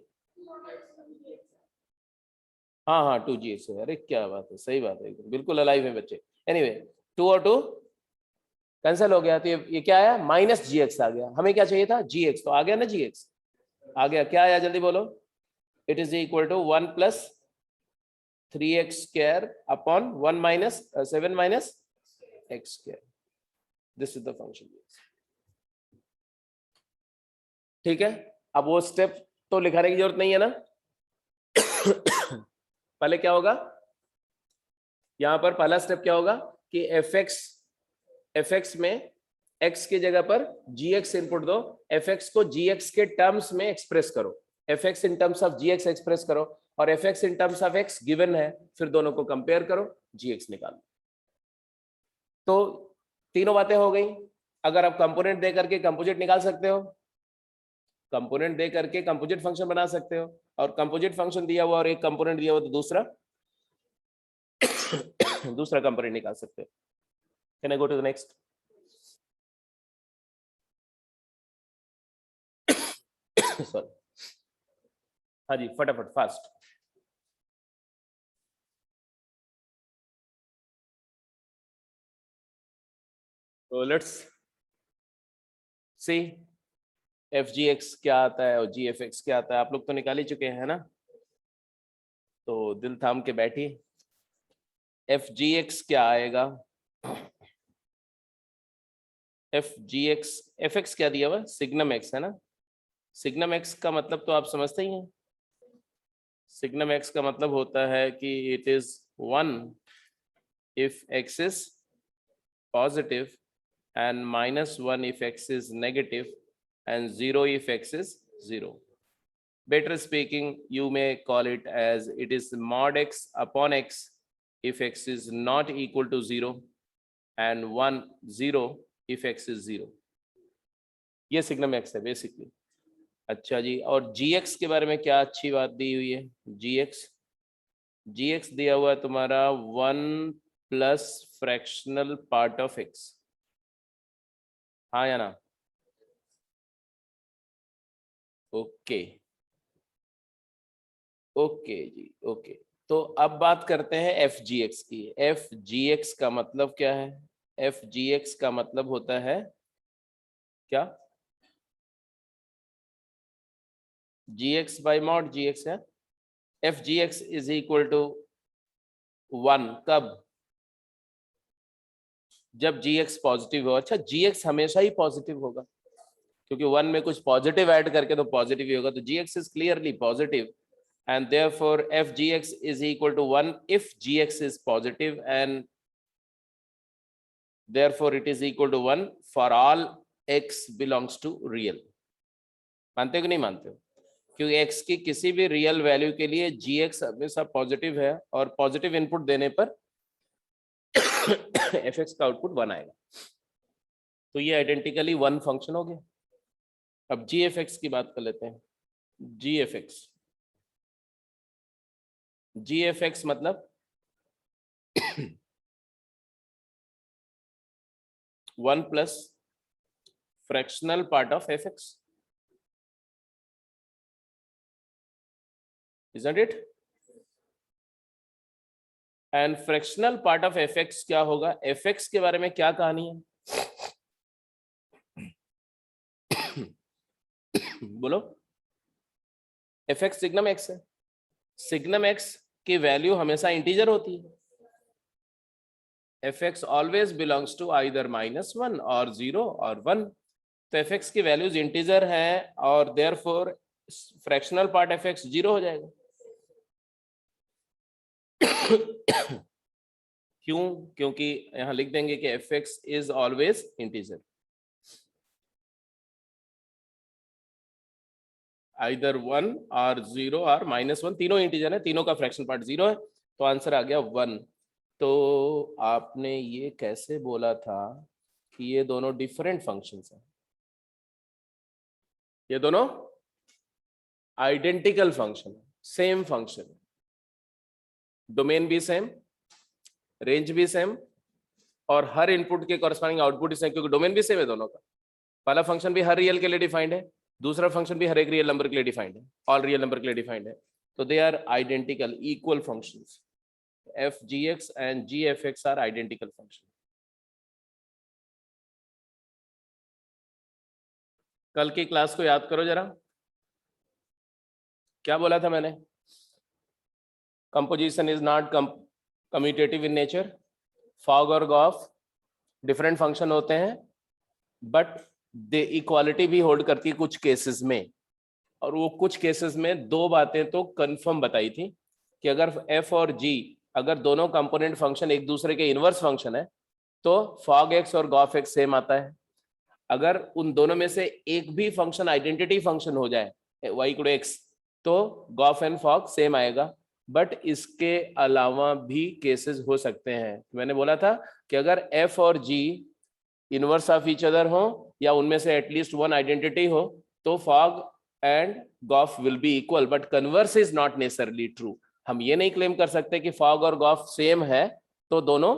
हाँ हाँ 2gx है, अरे क्या बात है, सही बात है एकदम, बिल्कुल अलाइव है बच्चे। एनीवे 2 और 2 कैंसिल हो गया, तो ये क्या आया, -gx आ गया, हमें क्या चाहिए था gx, तो आ गया ना gx, आ गया, क्या आया जल्दी बोलो, it is equal to 1 + 3x square upon 1 - 7 - x square, this is the function. ठीक है, अब वो स्टेप तो लिखाने की जरूरत नहीं है ना। पहले क्या होगा, यहां पर पहला स्टेप क्या होगा कि fx में x की जगह पर gx इनपुट दो, fx को gx के टर्म्स में एक्सप्रेस करो, fx in terms of gx express करो, और fx in terms of x given है, फिर दोनों को कंपेयर करो, gx निकालो। तो तीनों बातें हो गई। अगर आप कंपोनेंट दे करके कंपोजिट निकाल सकते हो, कंपोनेंट दे करके कंपोजिट फंक्शन बना सकते हो, और कंपोजिट फंक्शन दिया हुआ और एक कंपोनेंट दिया हुआ तो दूसरा दूसरा कंपोनेंट निकाल सकते हो। Can I go to the next? Sorry, हाँ जी फटाफट फास्ट। तो let's see f g x क्या आता है और जी एफ एक्स क्या आता है, आप लोग तो निकाल ही चुके हैं ना, तो दिल थाम के बैठिए। एफ जी एक्स क्या आएगा, F g x, F x क्या दिया हुआ, सिग्नम एक्स है ना, सिग्नम एक्स का मतलब तो आप समझते ही हैं, सिग्नम एक्स का मतलब होता है कि it is 1 if x is positive and -1 if x is negative and 0 if x is 0. Better speaking, you may call it as it is mod x upon x if x is not equal to 0 and 1 0 if x is 0. ये signum x है basically. अच्छा जी, और gx के बारे में क्या अच्छी बात दी हुई है, gx दिया हुआ है तुम्हारा 1 plus fractional part of x, हाँ या ना, ओके ओके जी ओके। तो अब बात करते हैं एफ जी एक्स की। एफ जी एक्स का मतलब क्या है, एफ जी एक्स का मतलब होता है क्या, g x by mod g x है, f g x is equal to 1 कब, जब जी एक्स पॉजिटिव हो। अच्छा जी एक्स हमेशा ही पॉजिटिव होगा, क्योंकि 1 में कुछ पॉजिटिव ऐड करके तो पॉजिटिव ही होगा, तो g x is clearly positive and therefore fgx is equal to 1 if gx is positive and therefore it is equal to 1 for all x belongs to real। मानते हो कि नहीं मानते हो, क्योंकि x की किसी भी रियल वैल्यू के लिए gx हमेशा पॉजिटिव है, और पॉजिटिव इनपुट देने पर fx का आउटपुट 1 आएगा, तो ये आइडेंटिकली 1 फंक्शन हो गया। अब gfx की बात कर लेते हैं। gfx मतलब 1 plus fractional part of fx, isn't it? And fractional part of fx क्या होगा, fx के बारे में क्या कहानी है बोलो। fx सिग्नम x है, सिग्नम x की वैल्यू हमेशा इंटीजर होती है, fx always belongs to either -1 और 0 और 1, तो fx की वैल्यूज इंटीजर हैं और देयरफॉर फ्रैक्शनल पार्ट fx 0 हो जाएगा। क्यों, क्योंकि यहां लिख देंगे कि fx is always integer, either 1 और 0 और -1, तीनों इंटीजर है, तीनों का फ्रैक्शन पार्ट 0 है, तो आंसर आ गया 1। तो आपने ये कैसे बोला था कि ये दोनों डिफरेंट फंक्शंस हैं? ये दोनों आइडेंटिकल फंक्शन है, सेम फंक्शन है, डोमेन भी सेम, रेंज भी सेम, और हर इनपुट के कॉरस्पॉन्डिंग आउटपुट भी सेम, क्योंकि डोमेन भी सेम है दोनों का। पहला फंक्शन भी हर रियल के लिए डिफाइंड है, दूसरा फंक्शन भी हर एक रियल नंबर के लिए डिफाइंड है, ऑल रियल नंबर के लिए डिफाइंड है। तो they are identical equal functions. F g x and g f x are identical function. कल की क्लास को याद करो जरा, क्या बोला था मैंने? Composition is not commutative in nature. Fog और गॉफ डिफरेंट फंक्शन होते हैं, बट दे इक्वालिटी भी होल्ड करती है कुछ केसेस में। और वो कुछ केसेस में दो बातें तो कंफर्म बताई थी कि अगर एफ और जी अगर दोनों कंपोनेंट फंक्शन एक दूसरे के इनवर्स फंक्शन है तो फॉग एक्स और गॉफ एक्स सेम आता है। अगर उन दोनों में से एक भी फंक्शन आइडेंटिटी फंक्शन हो जाए y इक्वल टू एक्स, तो गॉफ एंड फॉग सेम आएगा। बट इसके अलावा भी केसेस हो सकते हैं। मैंने बोला था कि अगर f और g inverse of each other हो या उनमें से एटलीस्ट वन आइडेंटिटी हो तो fog and gof will be equal, but converse is not necessarily true. हम ये नहीं क्लेम कर सकते कि फॉग और गॉफ सेम है तो दोनों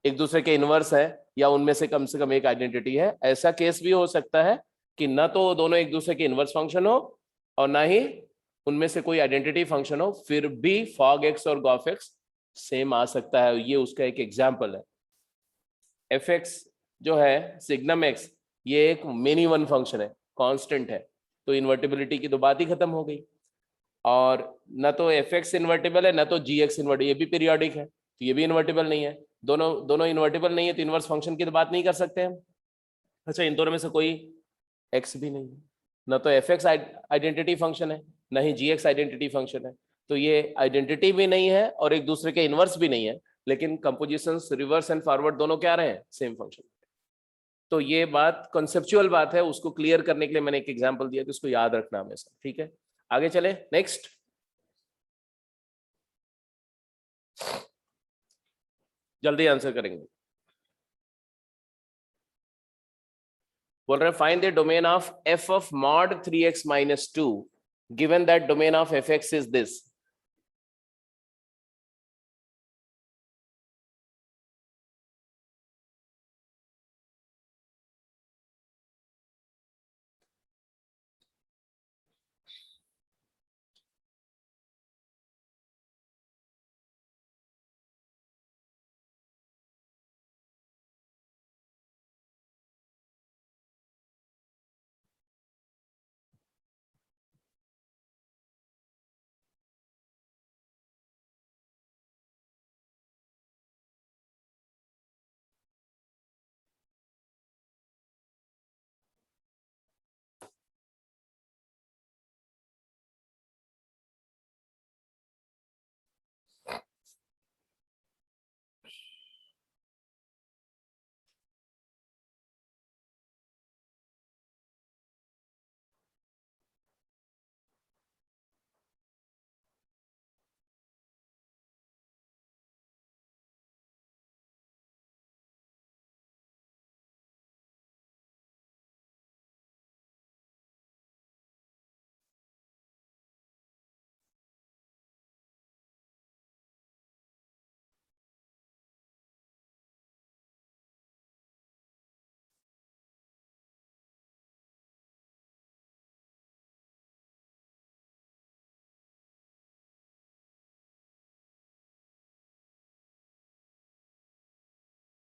एक दूसरे के इनवर्स है या उनमें से कम एक आइडेंटिटी है। ऐसा केस भी हो सकता है कि ना तो दोनों एक दूसरे के इनवर्स फंक्शन हो और ना ही उनमें से कोई आइडेंटिटी फंक्शन हो, फिर भी फॉग एक्स और गॉफ एक्स सेम आ सकता है। ये उसका एक एग्जाम्पल है। एफ एक्स जो है सिग्नम एक्स, ये एक मेनी वन फंक्शन है, कांस्टेंट है, तो इन्वर्टिबिलिटी की तो बात ही खत्म हो गई। और ना तो एफ एक्स इन्वर्टिबल है ना तो जी एक्स इन्वर्टिबल, ये भी पीरियोडिक है तो ये भी इन्वर्टिबल नहीं है। दोनों इन्वर्टिबल नहीं है तो इनवर्स फंक्शन की तो बात नहीं कर सकते हम। अच्छा, इन दोनों में से कोई एक्स भी नहीं है, ना तो एफ एक्स आइडेंटिटी फंक्शन है ना ही जी एक्स आइडेंटिटी फंक्शन है, तो ये आइडेंटिटी भी नहीं है और एक दूसरे के इनवर्स भी नहीं है, लेकिन कंपोजिशंस रिवर्स एंड फॉरवर्ड दोनों क्या रहे हैं, सेम फंक्शन। तो ये बात कॉन्सेप्चुअल बात है, उसको क्लियर करने के लिए मैंने एक एग्जांपल दिया, तो उसको याद रखना हमेशा। ठीक है, आगे चले, नेक्स्ट। जल्दी आंसर करेंगे। बोल रहे हैं find the domain of f of mod 3x minus 2 given that domain of fx is this।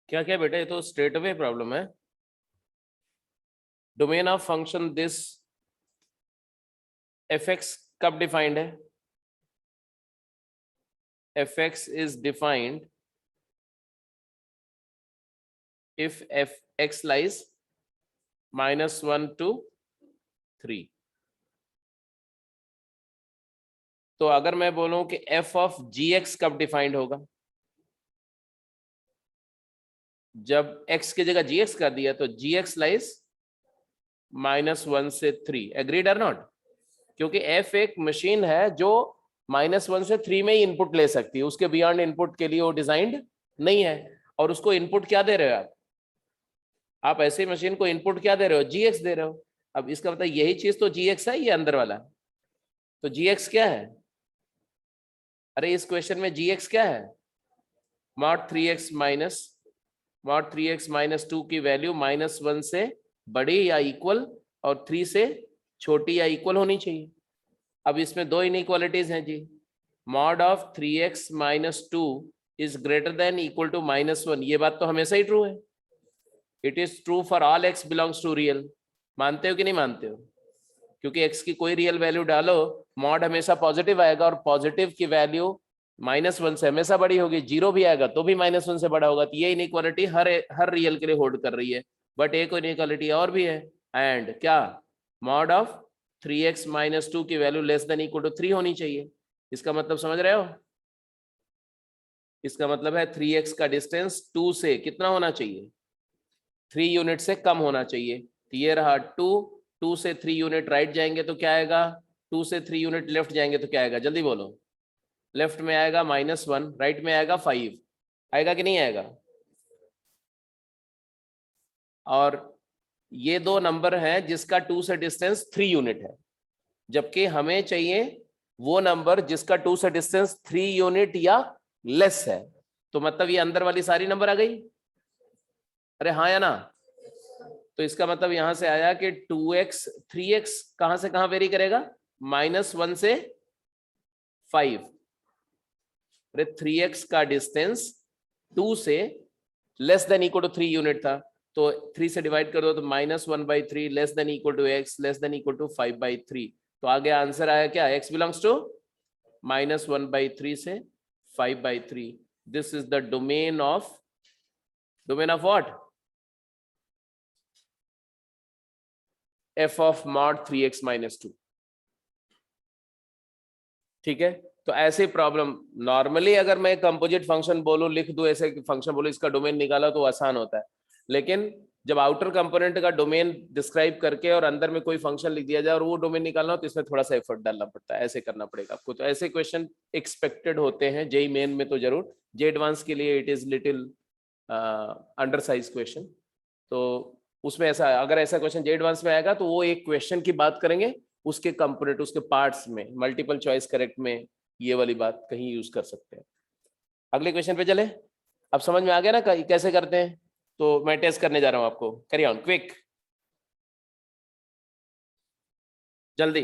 क्या क्या बेटा, ये तो स्ट्रेट अवे प्रॉब्लम है। Domain of function this fx कब डिफाइंड है? fx is defined if fx lies -1 to 3। तो अगर मैं बोलूं कि f of gx कब डिफाइंड होगा? जब x की जगह gx कर दिया तो gx लाइज -1 से 3। एग्रीड और नॉट? क्योंकि f एक मशीन है जो -1 से 3 में ही इनपुट ले सकती है, उसके बियॉन्ड इनपुट के लिए वो डिजाइंड नहीं है। और उसको इनपुट क्या दे रहे हो आप ऐसे मशीन को इनपुट क्या दे रहे हो, जीएक्स दे रहे हो। अब इसका मतलब यही चीज तो जीएक्स है, ये अंदर वाला। तो जीएक्स क्या है, अरे इस क्वेश्चन में जीएक्स क्या है, मॉड 3x माइनस 2 की वैल्यू -1 से बड़ी या इक्वल और 3 से छोटी या इक्वल होनी चाहिए। अब इसमें दो इनइक्वालिटीज हैं जी, mod of 3x minus 2 is greater than equal to -1, ये बात तो हमेशा ही ट्रू है। It is true for all x belongs to real. मानते हो कि नहीं मानते हो? क्योंकि x की कोई रियल वैल्यू डालो, मॉड हमेशा पॉजिटिव आएगा, और पॉजिटिव की वैल्यू -1 से हमेशा बड़ी होगी, 0 भी आएगा तो भी -1 से बड़ा होगा। तो ये इनइक्वालिटी हर रियल के लिए होल्ड कर रही है। बट एक इनइक्वालिटी और भी है, एंड क्या, मॉड ऑफ 3x माइनस 2 की value less than equal to 3 होनी चाहिए। इसका मतलब समझ रहे हो? इसका मतलब है 3x का डिस्टेंस 2 से कितना होना चाहिए, 3 यूनिट से कम होना चाहिए। तो ये रहा 2 से 3 यूनिट राइट जाएंगे तो क्या आएगा, 2 से 3 यूनिट लेफ्ट जाएंगे तो क्या आएगा, जल्दी बोलो। लेफ्ट में आएगा -1, राइट में आएगा 5, आएगा कि नहीं आएगा? और ये दो नंबर हैं जिसका 2 से डिस्टेंस 3 यूनिट है, जबकि हमें चाहिए वो नंबर जिसका 2 से डिस्टेंस 3 यूनिट या लेस है। तो मतलब ये अंदर वाली सारी नंबर आ गई, अरे हाँ या ना? तो इसका मतलब यहां से आया कि 2x 3x कहां से कहां वेरी करेगा, -1 से 5। अरे 3x का डिस्टेंस 2 से less than equal to 3 unit था, तो 3 से डिवाइड कर दो तो -1/3 less than equal to x less than equal to 5/3। तो आगे आंसर आया क्या, x बिलोंग्स टू -1/3 से 5/3। This is the domain of what, f of mod 3x minus 2। ठीक है, तो ऐसे प्रॉब्लम नॉर्मली अगर मैं कंपोजिट फंक्शन बोलूं, लिख दूं ऐसे फंक्शन बोलूं, इसका डोमेन निकाला तो आसान होता है। लेकिन जब आउटर कंपोनेंट का डोमेन डिस्क्राइब करके और अंदर में कोई फंक्शन लिख दिया जाए और वो डोमेन निकालना हो, तो इसमें थोड़ा सा एफर्ट डालना पड़ता है, ऐसे करना पड़ेगा आपको। तो ऐसे क्वेश्चन एक्सपेक्टेड होते हैं जेई मेन में तो जरूर, जे एडवांस के लिए it is little under size question. तो उसमें ऐसा, अगर ऐसा क्वेश्चन जे एडवांस में आएगा तो वो एक क्वेश्चन की बात करेंगे, उसके कंपोनेंट उसके पार्ट्स में मल्टीपल चॉइस करेक्ट में ये वाली बात कहीं यूज कर सकते हैं। अगले क्वेश्चन पे चले, अब समझ में आ गया ना कैसे करते हैं? तो मैं टेस्ट करने जा रहा हूं आपको, कैरी ऑन क्विक, जल्दी।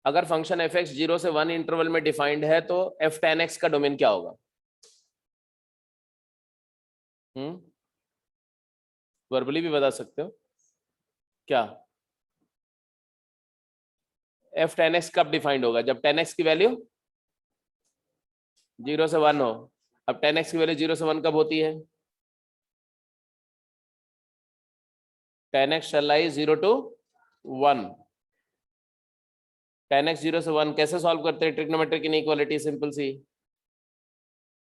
अगर फंक्शन एफ एक्स 0 से 1 इंटरवल में डिफाइंड है तो एफ tan x का डोमेन क्या होगा? वर्बली भी बता सकते हो क्या? एफ tan x कब डिफाइंड होगा, जब tan x की वैल्यू 0 से 1 हो। अब tan x की वैल्यू 0 से 1 कब होती है, tan x shall lie 0 to 1। tan x 0 से 1 कैसे सॉल्व करते हैं, ट्रिग्नोमेट्रिक इनइक्वालिटी सिंपल सी,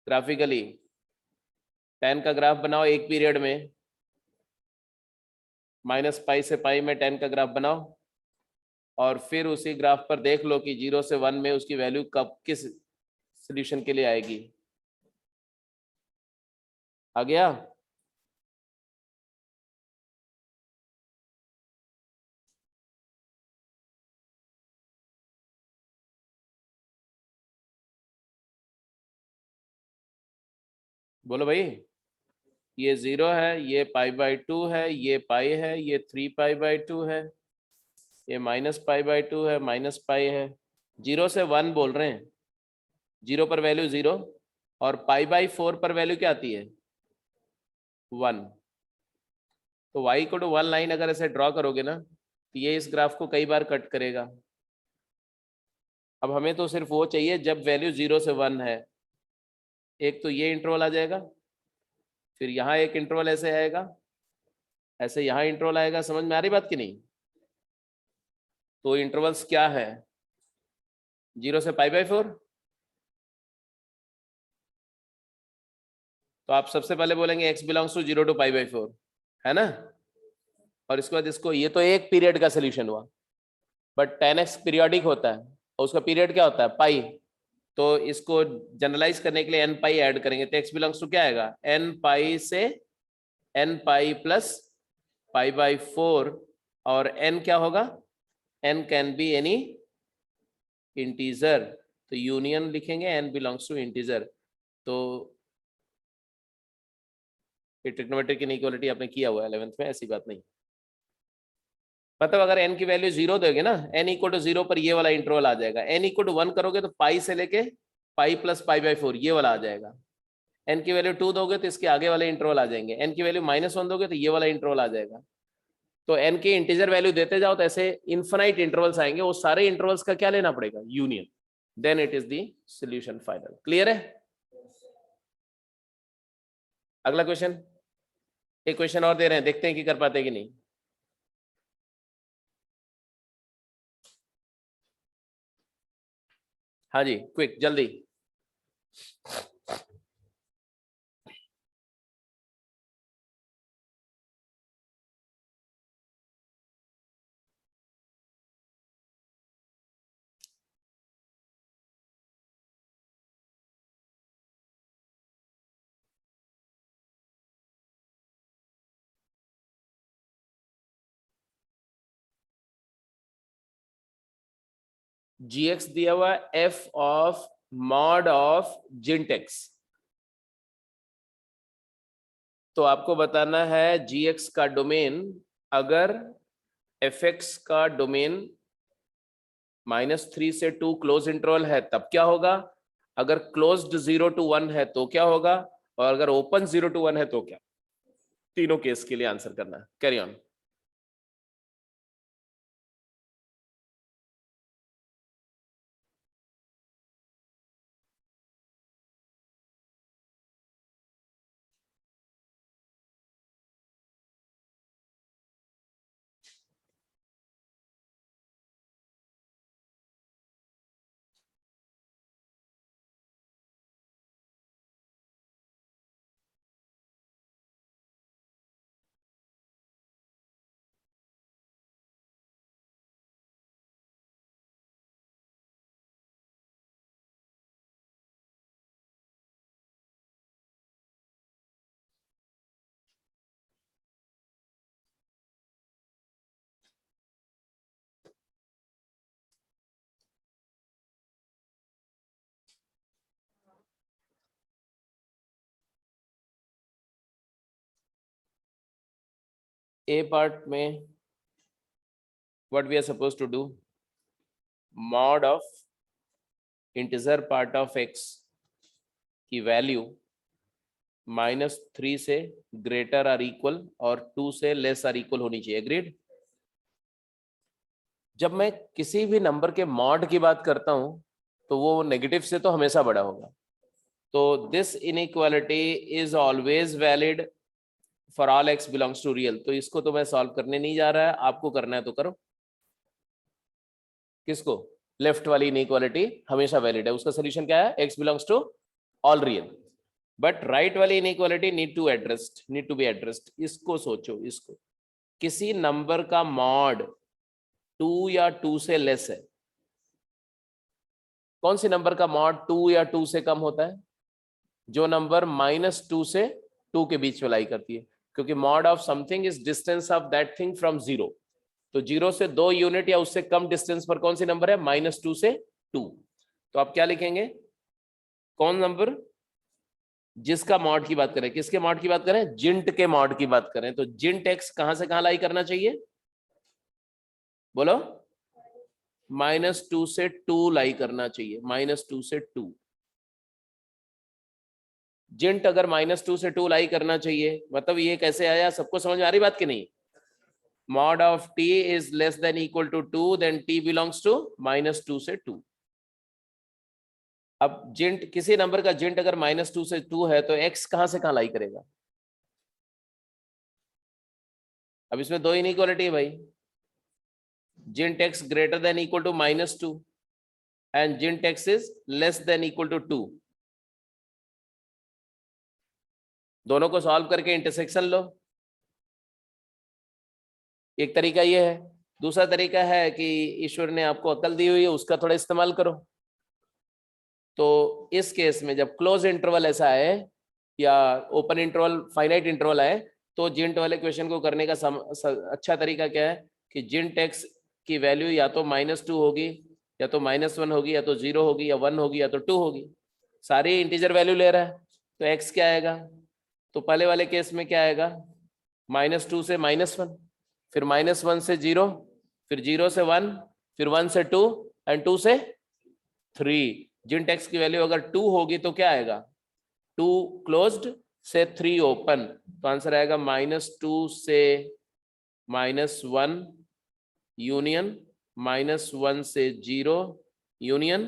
ग्राफिकली tan का ग्राफ बनाओ एक पीरियड में, -π से π में tan का ग्राफ बनाओ, और फिर उसी ग्राफ पर देख लो कि 0 से 1 में उसकी वैल्यू कब किस सोल्यूशन के लिए आएगी। आ गया? बोलो भाई, ये 0 है, ये π/2 है, ये पाई है, ये 3π/2 है, ये -π/2 है, -π है। 0 से 1 बोल रहे हैं, 0 पर वैल्यू 0, और π/4 पर वैल्यू क्या आती है, 1। तो y को टू 1 लाइन अगर ऐसे ड्रॉ करोगे ना, तो ये इस ग्राफ को कई बार कट करेगा। अब हमें तो सिर्फ वो चाहिए जब वैल्यू 0 से 1 है। एक तो ये इंटरवल आ जाएगा, फिर यहाँ एक इंटरवल ऐसे आएगा, ऐसे यहाँ इंटरवल आएगा, समझ में आ रही बात की नहीं? तो इंटरवल्स क्या है, 0 से π/4। तो आप सबसे पहले बोलेंगे x बिलोंग्स टू 0 to π/4, है ना? और इसके बाद इसको, ये तो एक पीरियड का सोल्यूशन हुआ, बट 10x पीरियोडिक होता है और उसका पीरियड क्या होता है पाई, तो इसको जनरलाइज करने के लिए n पाई ऐड करेंगे तो x बिलोंग्स टू क्या आएगा n पाई से n pi plus pi by 4 और n क्या होगा n can be any integer, तो यूनियन लिखेंगे n बिलोंग्स टू इंटीजर। तो ये ट्रिग्नोमेट्रिक इनइक्वालिटी आपने किया हुआ है 11th में, ऐसी बात नहीं। मतलब अगर n की वैल्यू 0 दोगे ना, n इक्वल टू 0 पर ये वाला इंटरवल आ जाएगा, n इक्वल टू 1 करोगे तो पाई से लेके पाई प्लस पाई बाई 4 ये वाला आ जाएगा। n की वैल्यू 2 दोगे तो इसके आगे वाले इंटरवल आ जाएंगे, n की वैल्यू -1 दोगे तो ये वाला इंटरवल आ जाएगा। तो n की इंटीजर वैल्यू देते जाओ तो ऐसे इन्फिनाइट इंटरवल्स आएंगे, वो सारे इंटरवल्स का क्या लेना पड़ेगा union, then it is the solution final. Clear है? अगला क्वेश्चन, एक क्वेश्चन और दे रहे हैं, देखते हैं कि कर पाते कि नहीं। हाँ जी क्विक जल्दी। gx दिया हुआ f ऑफ मॉड ऑफ जिंटेक्स, तो आपको बताना है gx का डोमेन, अगर fx का डोमेन -3 से 2 क्लोज इंटरवल है तब क्या होगा, अगर क्लोज्ड 0 to 1 है तो क्या होगा, और अगर ओपन 0 to 1 है तो क्या। तीनों केस के लिए आंसर करना है। Carry on. ए पार्ट में what we are supposed to do, mod of integer part of x की वैल्यू -3 से ग्रेटर आर इक्वल और 2 से लेस आर इक्वल होनी चाहिए। एग्रीड? जब मैं किसी भी नंबर के मॉड की बात करता हूं तो वो नेगेटिव से तो हमेशा बड़ा होगा, तो this inequality is always valid for all x belongs to real. तो इसको तो मैं सॉल्व करने नहीं जा रहा है, आपको करना है तो करो। किसको? लेफ्ट वाली इनइक्वालिटी हमेशा वैलिड है, उसका सोल्यूशन क्या है, x belongs to all real. But right वाली inequality need to be addressed. इसको सोचो, इसको किसी नंबर का मॉड 2 या 2 से लेस है, कौन सी नंबर का मॉड 2 या 2 से कम होता है, जो नंबर -2 से 2 के बीच में लाई करती है, क्योंकि mod of something is distance of that thing from 0। तो 0 से 2 यूनिट या उससे कम डिस्टेंस पर कौन सी नंबर है, -2 से 2। तो आप क्या लिखेंगे, कौन नंबर जिसका मॉड की बात करें, किसके मॉड की बात करें, जिंट के मॉड की बात करें, तो जिंट एक्स कहां से कहां लाई करना चाहिए, बोलो, -2 से 2 लाई करना चाहिए, -2 से 2। जिंट अगर -2 से 2 लाई करना चाहिए, मतलब ये कैसे आया, सबको समझ में आ रही बात की नहीं। Mod of t is less than equal to 2, then t belongs to -2 से 2। अब जिंट, किसी नंबर का जिंट अगर -2 से 2 है तो x कहां से कहां लाई करेगा। अब इसमें दो इनइक्वालिटी है भाई, जिंट x greater than equal to -2 and जिंट x is less than equal to 2। दोनों को सॉल्व करके इंटरसेक्शन लो। एक तरीका ये है दूसरा तरीका है कि ईश्वर ने आपको अकल दी हुई है, उसका थोड़ा इस्तेमाल करो। तो इस केस में जब क्लोज इंटरवल ऐसा है या ओपन इंटरवल फाइनाइट इंटरवल है, तो जिंट वाले क्वेश्चन को करने का अच्छा तरीका क्या है कि जिंट एक्स की वैल्यू या तो -2 होगी, या तो -1 होगी, या तो 0 होगी, या 1 होगी, या तो 2 होगी। सारी इंटीजर वैल्यू ले रहा है, तो एक्स क्या आएगा? तो पहले वाले केस में क्या आएगा? -2 से -1, फिर -1 से 0, फिर 0 से 1, फिर 1 से 2 एंड 2 से 3। जिंट एक्स की वैल्यू अगर 2 होगी तो क्या आएगा? 2 क्लोज्ड से 3 ओपन, तो आंसर आएगा -2 से -1 यूनियन, -1 से 0 यूनियन,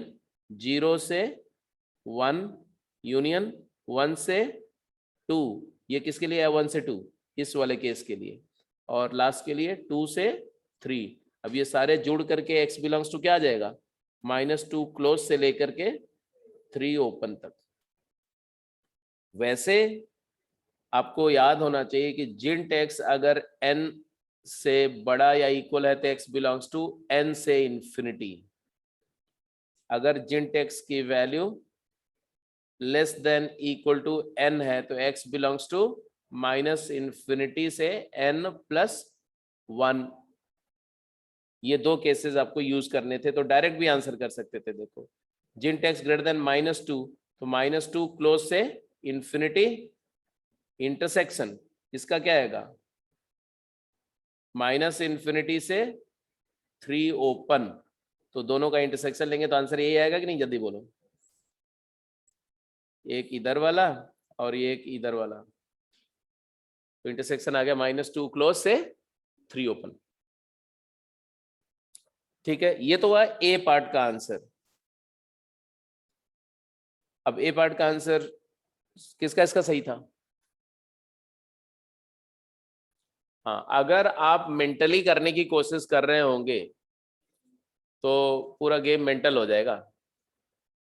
0 से 1 यूनियन, 1 से 2। ये किसके लिए है 1 से 2? इस वाले केस के लिए। और लास्ट के लिए 2 से 3। अब ये सारे जुड़ करके x बिलोंग्स टू क्या आ जाएगा? -2 क्लोज से लेकर के 3 ओपन तक। वैसे आपको याद होना चाहिए कि जिंट x अगर n से बड़ा या इक्वल है तो x बिलोंग्स टू n से इंफिनिटी। अगर जिंट x की value less than equal to n है तो x बिलोंग्स टू -इंफिनिटी से n+1। ये दो केसेस आपको यूज करने थे, तो डायरेक्ट भी आंसर कर सकते थे। देखो जिंट x ग्रेटर देन -2, तो -2 क्लोज से इंफिनिटी, इंटरसेक्शन इसका क्या आएगा? -इंफिनिटी से 3 ओपन, तो दोनों का इंटरसेक्शन लेंगे तो आंसर यही आएगा कि नहीं? जल्दी बोलो। एक इधर वाला और ये एक इधर वाला, तो इंटरसेक्शन आ गया -2 क्लोज से 3 ओपन। ठीक है, ये तो हुआ ए पार्ट का आंसर। अब ए पार्ट का आंसर किसका इसका सही था? हाँ, अगर आप मेंटली करने की कोशिश कर रहे होंगे तो पूरा गेम मेंटल हो जाएगा।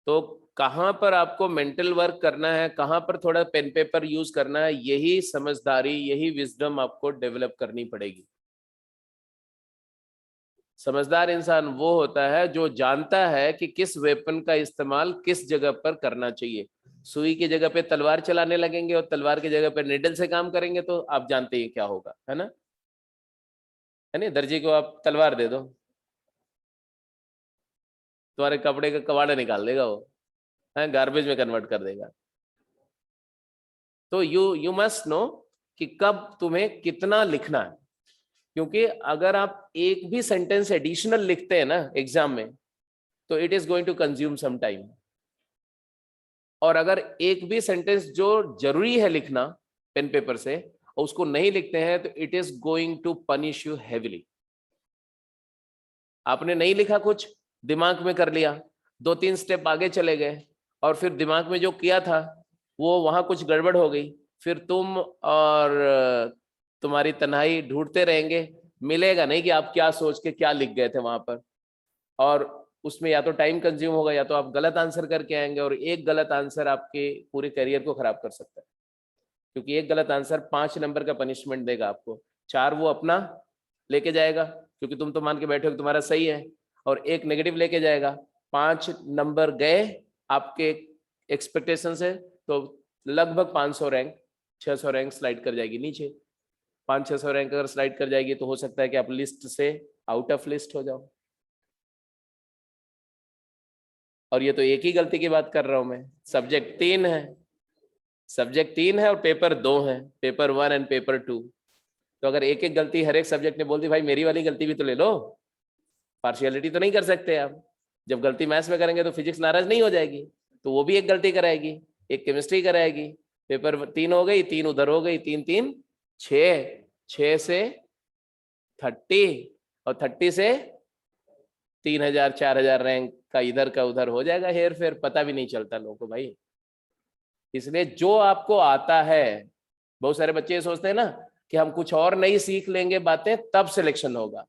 तो कहाँ पर आपको मेंटल वर्क करना है, कहाँ पर थोड़ा पेन पेपर यूज करना है, यही समझदारी, यही विजडम आपको डेवलप करनी पड़ेगी। समझदार इंसान वो होता है जो जानता है कि किस वेपन का इस्तेमाल किस जगह पर करना चाहिए। सुई की जगह पे तलवार चलाने लगेंगे और तलवार की जगह पे निडल से काम करेंगे तो आप जानते हैं क्या होगा, है ना? है नहीं? दर्जी को आप तलवार दे दो, तुम्हारे कपड़े का कबाड़ा निकाल देगा वो, है गार्बेज में कन्वर्ट कर देगा। तो यू मस्ट नो कि कब तुम्हें कितना लिखना है, क्योंकि अगर आप एक भी सेंटेंस एडिशनल लिखते हैं ना एग्जाम में, तो it is going to consume some time. और अगर एक भी सेंटेंस जो जरूरी है लिखना पेन पेपर से और उसको नहीं लिखते हैं तो it is going to punish you heavily. आपने नहीं लिखा, कुछ दिमाग में कर लिया, 2-3 स्टेप आगे चले गए और फिर दिमाग में जो किया था वो वहां कुछ गड़बड़ हो गई, फिर तुम और तुम्हारी तन्हाई ढूंढते रहेंगे, मिलेगा नहीं कि आप क्या सोच के क्या लिख गए थे वहां पर। और उसमें या तो टाइम कंज्यूम होगा या तो आप गलत आंसर करके आएंगे, और एक गलत आंसर आपके पूरे करियर को खराब कर सकता है, क्योंकि एक गलत आंसर 5 नंबर का पनिशमेंट देगा आपको। 4 वो अपना लेके जाएगा क्योंकि तुम तो मान के बैठे हो कि तुम्हारा सही है, और एक नेगेटिव लेके जाएगा। 5 नंबर गए आपके एक्सपेक्टेशन से, तो लगभग 500 रैंक, 600 रैंक स्लाइड कर जाएगी नीचे। 500-600 रैंक अगर स्लाइड कर जाएगी तो हो सकता है कि आप लिस्ट से आउट ऑफ लिस्ट हो जाओ। और ये तो एक ही गलती की बात कर रहा हूं मैं। सब्जेक्ट 3 है, सब्जेक्ट 3 है और पेपर 2 है, पेपर 1 एंड पेपर 2। तो अगर एक एक गलती हर एक सब्जेक्ट ने बोल दी, भाई मेरी वाली गलती भी तो ले लो, पार्शियलिटी तो नहीं कर सकते आप। जब गलती मैथ्स में करेंगे तो फिजिक्स नाराज नहीं हो जाएगी, तो वो भी एक गलती कराएगी, एक केमिस्ट्री कराएगी। पेपर 3 हो गई, 3 उधर हो गई, 3 3 6, 6 से 30 और 30 से 3000-4000 रैंक का इधर का उधर हो जाएगा हेर फेर, पता भी नहीं चलता लोगों को भाई। इसलिए जो आपको आता है, बहुत सारे बच्चे सोचते हैं ना कि हम कुछ और नहीं सीख लेंगे बातें तब सिलेक्शन होगा।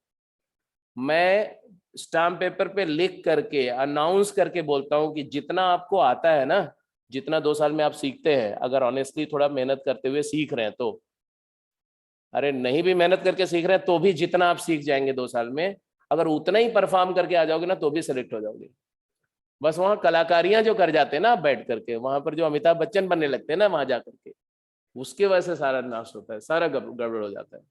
मैं स्टाम्प पेपर पे लिख करके अनाउंस करके बोलता हूं कि जितना आपको आता है ना, जितना 2 साल में आप सीखते हैं, अगर ऑनेस्टली थोड़ा मेहनत करते हुए सीख रहे हैं तो अरे नहीं भी मेहनत करके सीख रहे हैं तो भी जितना आप सीख जाएंगे 2 साल में, अगर उतना ही परफॉर्म करके आ जाओगे ना तो भी सेलेक्ट हो जाओगे। बस वहां कलाकारियां जो कर जाते हैं ना आप बैठ करके, वहां पर जो अमिताभ बच्चन बनने लगते हैं ना वहां जा करके, उसके वजह से सारा नाश होता है, सारा गड़बड़ हो जाता है।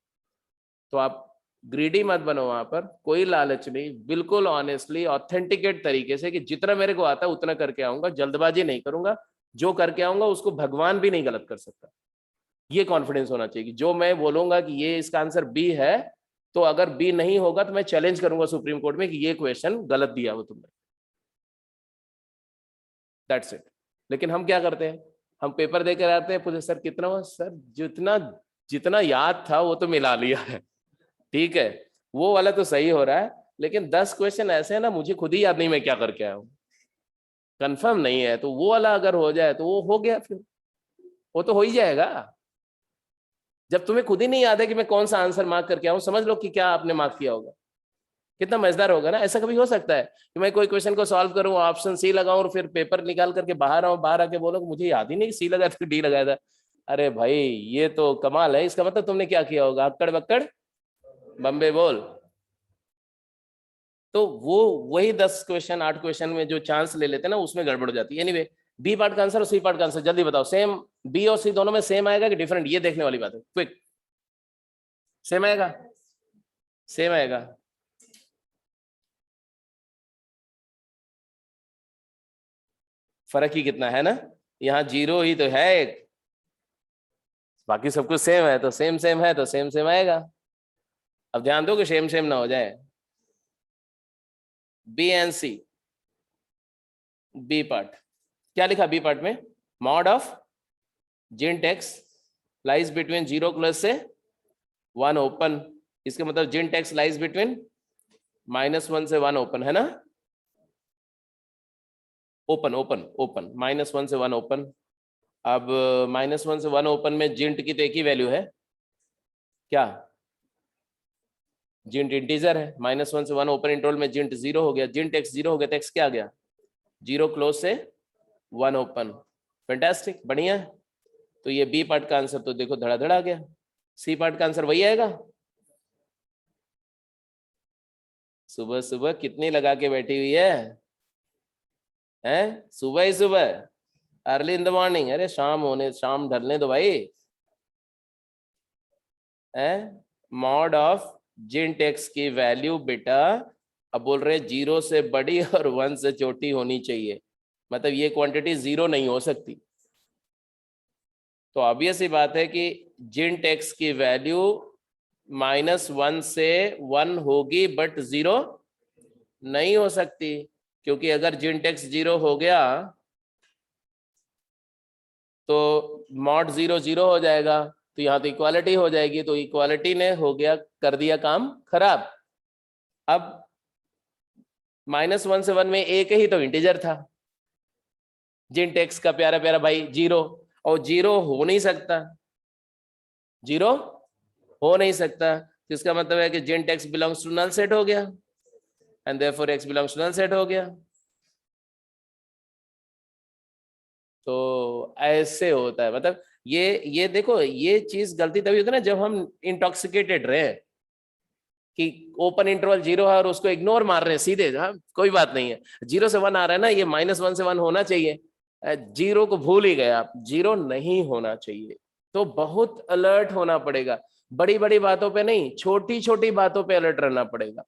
तो आप ग्रीडी मत बनो वहां पर, कोई लालच नहीं, बिल्कुल ऑनेस्टली ऑथेंटिकेट तरीके से कि जितना मेरे को आता है उतना करके आऊंगा, जल्दबाजी नहीं करूंगा, जो करके आऊंगा उसको भगवान भी नहीं गलत कर सकता। ये कॉन्फिडेंस होना चाहिए कि जो मैं बोलूंगा कि ये इसका आंसर बी है, तो अगर बी नहीं होगा तो मैं चैलेंज करूंगा सुप्रीम कोर्ट में कि ये क्वेश्चन गलत दिया वो तुमने। That's it. लेकिन हम क्या करते हैं, हम पेपर देकर आते हैं, पूछे सर कितना हुआ, सर जितना जितना याद था वो तो मिला लिया है, ठीक है वो वाला तो सही हो रहा है, लेकिन 10 क्वेश्चन ऐसे हैं ना मुझे खुद ही याद नहीं मैं क्या करके आया हूँ, कंफर्म नहीं है, तो वो वाला अगर हो जाए तो वो हो गया, फिर वो तो हो ही जाएगा। जब तुम्हें खुद ही नहीं याद है कि मैं कौन सा आंसर मार्क करके आऊं, समझ लो कि क्या आपने मार्क किया होगा, कितना मजेदार होगा ना। ऐसा कभी हो सकता है कि मैं कोई क्वेश्चन को सॉल्व करूं, ऑप्शन सी लगाऊं और फिर पेपर निकाल करके बाहर आऊं, बाहर आके बोलो मुझे याद ही नहीं सी लगाया था डी लगाया था। अरे भाई ये तो कमाल है, इसका मतलब तुमने क्या किया होगा, अक्कड़ बक्कड़ बम्बे बोल। तो वो वही 10 क्वेश्चन 8 क्वेश्चन में जो चांस ले लेते हैं ना उसमें गड़बड़ हो जाती है। एनीवे बी पार्ट का आंसर और सी पार्ट का आंसर जल्दी बताओ, सेम बी और सी दोनों में सेम आएगा कि डिफरेंट, ये देखने वाली बात है, क्विक। सेम आएगा, सेम आएगा। फर्क ही कितना है ना, यहाँ 0 ही तो है एक, बाकी सब कुछ सेम है, तो सेम सेम है तो सेम सेम आएगा। अब ध्यान दो कि सेम सेम ना हो जाए। B and c, b part क्या लिखा बी पार्ट में, मॉड ऑफ जिंट एक्स लाइज बिटवीन 0 क्लोज से 1 ओपन, इसका मतलब जिंट एक्स लाइज बिटवीन -1 से 1 ओपन है ना, ओपन ओपन ओपन -1 से 1 ओपन। अब -1 से 1 ओपन में जिंट की तो एक ही वैल्यू है, क्या जिंट इंटीजर है, -1 से 1 ओपन इंटरवल में जिंट 0 हो गया, जिंट एक्स 0 हो गया तो एक्स क्या आ गया 0 क्लोज से 1 ओपन। फैंटास्टिक, बढ़िया। तो ये बी पार्ट का आंसर तो देखो धड़ाधड़ आ गया। सी पार्ट का आंसर वही आएगा। सुबह सुबह कितनी लगा के बैठी हुई है सुबह ही सुबह, अर्ली इन द मॉर्निंग। अरे शाम ढलने दो भाई। है मॉड ऑफ जिंट एक्स की वैल्यू बेटा, अब बोल रहे 0 से बड़ी और 1 से छोटी होनी चाहिए, मतलब ये क्वांटिटी 0 नहीं हो सकती। तो ऑब्वियस ही बात है कि जिंट एक्स की वैल्यू -1 से 1 होगी बट 0 नहीं हो सकती, क्योंकि अगर जिंट एक्स 0 हो गया तो मॉड 0 0 हो जाएगा, तो यहाँ तो इक्वालिटी हो जाएगी, तो इक्वालिटी ने हो गया कर दिया काम खराब। अब -1 से 1 में एक ही तो इंटीजर था, जिंट एक्स का प्यारा प्यारा भाई 0, और 0 हो नहीं सकता, 0 हो नहीं सकता, तो इसका मतलब है कि जिंट x belongs to null set हो गया, and therefore x belongs to null set हो गया। तो ऐसे होता है, मतलब ये देखो ये चीज गलती तभी होती है ना जब हम इंटॉक्सिकेटेड रहे, कि ओपन इंटरवल 0 है और उसको इग्नोर मार रहे हैं सीधे, हाँ कोई बात नहीं है, 0 से 1 आ रहा है ना, ये -1 से 1 होना चाहिए, 0 को भूल ही गए आप, 0 नहीं होना चाहिए। तो बहुत अलर्ट होना पड़ेगा, बड़ी बड़ी बातों पे नहीं, छोटी छोटी बातों पे अलर्ट रहना पड़ेगा।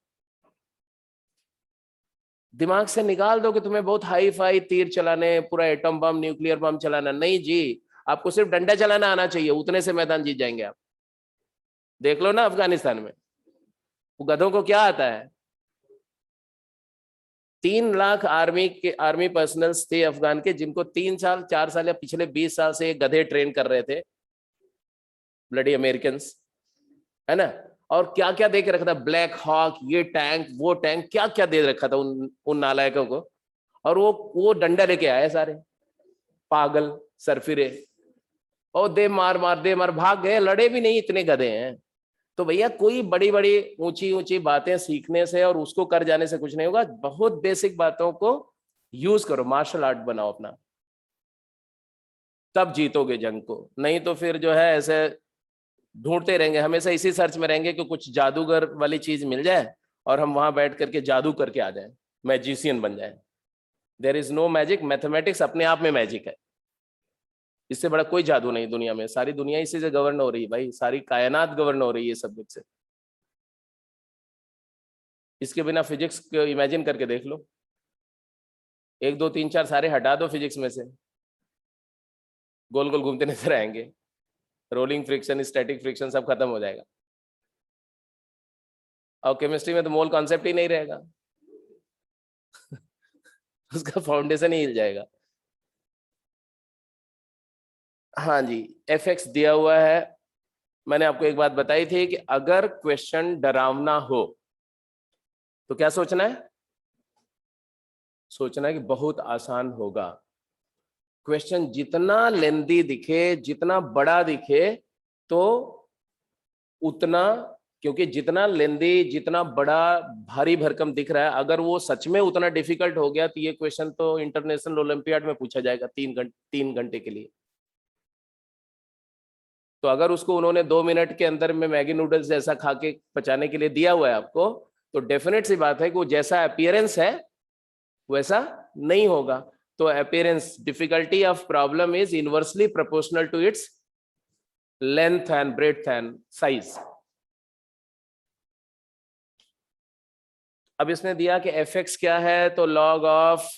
दिमाग से निकाल दो कि तुम्हें बहुत हाई फाई तीर चलाने, पूरा एटम बम न्यूक्लियर बम चलाना, नहीं जी, आपको सिर्फ डंडा चलाना आना चाहिए, उतने से मैदान जीत जाएंगे आप। देख लो ना अफगानिस्तान में, वो गधों को क्या आता है, 3 लाख आर्मी पर्सनल्स थे अफगान के, जिनको 3 साल 4 साल या पिछले 20 साल से गधे ट्रेन कर रहे थे, ब्लडी अमेरिकन, है ना। और क्या क्या दे के रखा था, ब्लैक हॉक, ये टैंक वो टैंक, क्या क्या दे रखा था उन नालायकों को, और वो डंडा लेके आए सारे पागल सरफिरे, और दे मार भाग गए, लड़े भी नहीं, इतने गधे हैं। तो भैया कोई बड़ी बड़ी ऊंची ऊंची बातें सीखने से और उसको कर जाने से कुछ नहीं होगा, बहुत बेसिक बातों को यूज करो, मार्शल आर्ट बनाओ अपना, तब जीतोगे जंग को, नहीं तो फिर जो है ऐसे ढूंढते रहेंगे, हमेशा इसी सर्च में रहेंगे कि कुछ जादूगर वाली चीज मिल जाए और हम वहां बैठ करके जादू करके आ जाए, मैजिशियन बन जाए। There is no magic, mathematics अपने आप में मैजिक है, इससे बड़ा कोई जादू नहीं दुनिया में। सारी दुनिया इसी से गवर्न हो रही है भाई, सारी कायनात गवर्न हो रही है सब्जेक्ट से। इसके बिना फिजिक्स को इमेजिन करके देख लो, 1 2 3 4 सारे हटा दो फिजिक्स में से, गोल गोल घूमते नजर आएंगे, रोलिंग फ्रिक्शन, स्टैटिक फ्रिक्शन सब खत्म हो जाएगा। और केमिस्ट्री में तो मोल कॉन्सेप्ट ही नहीं रहेगा उसका फाउंडेशन ही हिल जाएगा। हाँ जी, fx दिया हुआ है। मैंने आपको एक बात बताई थी कि अगर क्वेश्चन डरावना हो तो क्या सोचना है, सोचना है कि बहुत आसान होगा। क्वेश्चन जितना लेंदी दिखे, जितना बड़ा दिखे, तो उतना, क्योंकि जितना लेंदी, जितना बड़ा, भारी भरकम दिख रहा है, अगर वो सच में उतना डिफिकल्ट हो गया तो ये क्वेश्चन तो इंटरनेशनल ओलंपियाड में पूछा जाएगा 3 घंटे के लिए। तो अगर उसको उन्होंने 2 मिनट के अंदर में मैगी नूडल्स जैसा खा के पचाने के लिए दिया हुआ है आपको, तो डेफिनेट सी बात है कि वो जैसा अपीयरेंस है वैसा नहीं होगा। तो appearance, difficulty of problem is inversely proportional to its length and breadth and size. अब इसने दिया कि fx क्या है, तो log of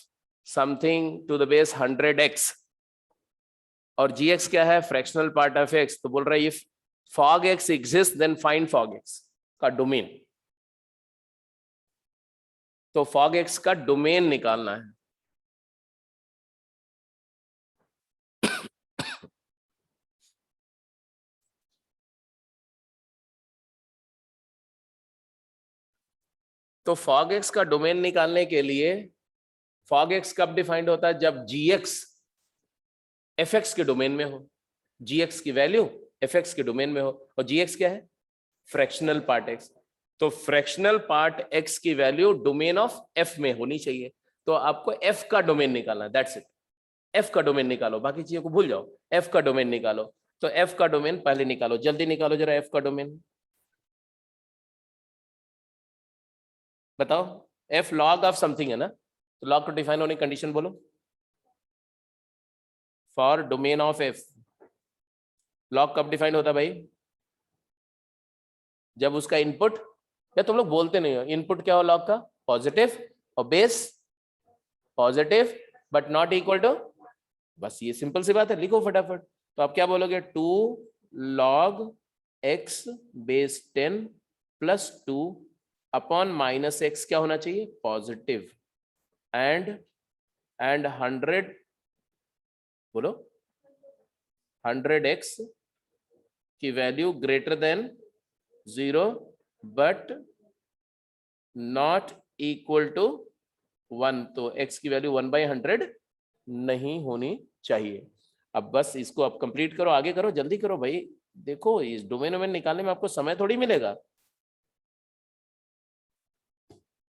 something to the base 100x, और gx क्या है, फ्रैक्शनल पार्ट ऑफ x। तो बोल रहा है if fog x exist then find fog x का डोमेन। तो fog x का डोमेन निकालना है। तो fog x का डोमेन निकालने के लिए, fog x कब डिफाइंड होता है, जब gx fx के डोमेन में हो, gx की वैल्यू fx के डोमेन में हो, और gx क्या है, फ्रैक्शनल पार्ट x। तो फ्रैक्शनल पार्ट x की वैल्यू डोमेन ऑफ f में होनी चाहिए। तो आपको f का डोमेन निकालना है, दैट्स इट। f का डोमेन निकालो, बाकी चीजों को भूल जाओ, f का डोमेन निकालो। तो f का डोमेन पहले निकालो, जल्दी निकालो जरा f का डोमेन, बताओ। f log ऑफ समथिंग है ना, तो log को डिफाइन होने की कंडीशन बोलो। For domain of f log कब डिफाइन होता है भाई, जब उसका इनपुट, या तुम लोग बोलते नहीं हो, इनपुट क्या हो लॉग का, पॉजिटिव, और base positive but not equal to, बस ये सिंपल सी बात है, लिखो फटाफट। तो आप क्या बोलोगे, 2 log x base 10 plus 2 upon minus x क्या होना चाहिए, पॉजिटिव, एंड 100, बोलो 100x की value greater than 0 but not equal to 1। तो x की वैल्यू 1/100 नहीं होनी चाहिए। अब बस इसको आप कंप्लीट करो, आगे करो, जल्दी करो भाई। देखो इस डोमेन वोमेन निकालने में आपको समय थोड़ी मिलेगा।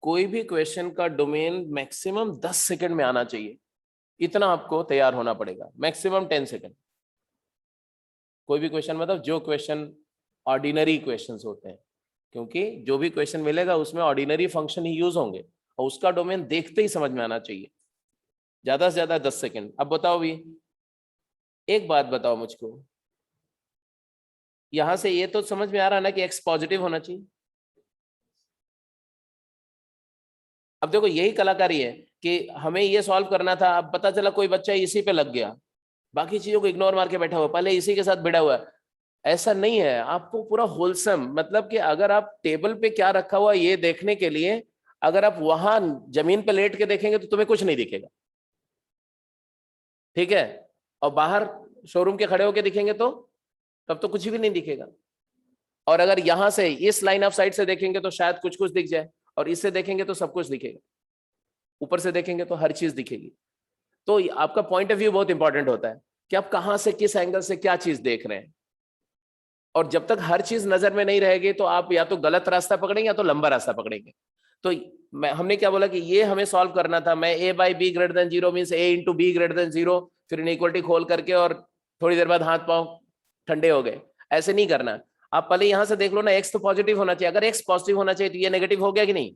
कोई भी क्वेश्चन का डोमेन मैक्सिमम 10 सेकंड में आना चाहिए, इतना आपको तैयार होना पड़ेगा, मैक्सिमम 10 सेकंड। कोई भी क्वेश्चन मतलब जो क्वेश्चन ऑर्डिनरी क्वेश्चंस होते हैं, क्योंकि जो भी क्वेश्चन मिलेगा उसमें ऑर्डिनरी फंक्शन ही यूज होंगे, और उसका डोमेन देखते ही समझ में आना चाहिए, ज्यादा से ज्यादा 10 सेकंड। अब बताओ भी, एक बात बताओ मुझको, यहां से ये तो समझ में आ रहा है ना कि x पॉजिटिव होना चाहिए। अब देखो यही कलाकारी है कि हमें ये सॉल्व करना था, अब पता चला कोई बच्चा इसी पे लग गया, बाकी चीजों को इग्नोर मार के बैठा हुआ, पहले इसी के साथ भिड़ा हुआ है। ऐसा नहीं है, आपको पूरा होलसम, मतलब कि अगर आप टेबल पे क्या रखा हुआ ये देखने के लिए, अगर आप वहां जमीन पे लेट के देखेंगे तो तुम्हें कुछ नहीं दिखेगा, ठीक है, और बाहर शोरूम के खड़े होके दिखेंगे तो तब तो कुछ भी नहीं दिखेगा। और अगर यहां से इस लाइन ऑफ साइट से देखेंगे तो शायद कुछ कुछ दिख जाए, और इससे देखेंगे तो सब कुछ दिखेगा, ऊपर से देखेंगे तो हर चीज दिखेगी। तो आपका पॉइंट ऑफ व्यू बहुत इंपॉर्टेंट होता है कि आप कहां से, किस एंगल से क्या चीज देख रहे हैं। और जब तक हर चीज नजर में नहीं रहेगी तो आप या तो गलत रास्ता पकड़ेंगे या तो लंबा रास्ता पकड़ेंगे। तो हमने क्या बोला कि ये हमें सॉल्व करना था, मैं a/b greater than 0 means a into be greater than 0, फिर इनइक्वलिटी खोल करके और थोड़ी देर बाद हाथ पांव ठंडे हो गए, ऐसे नहीं करना। आप पहले यहां से देख लो ना, एक्स तो पॉजिटिव होना चाहिए, अगर एक्स पॉजिटिव होना चाहिए तो ये नेगेटिव हो गया कि नहीं,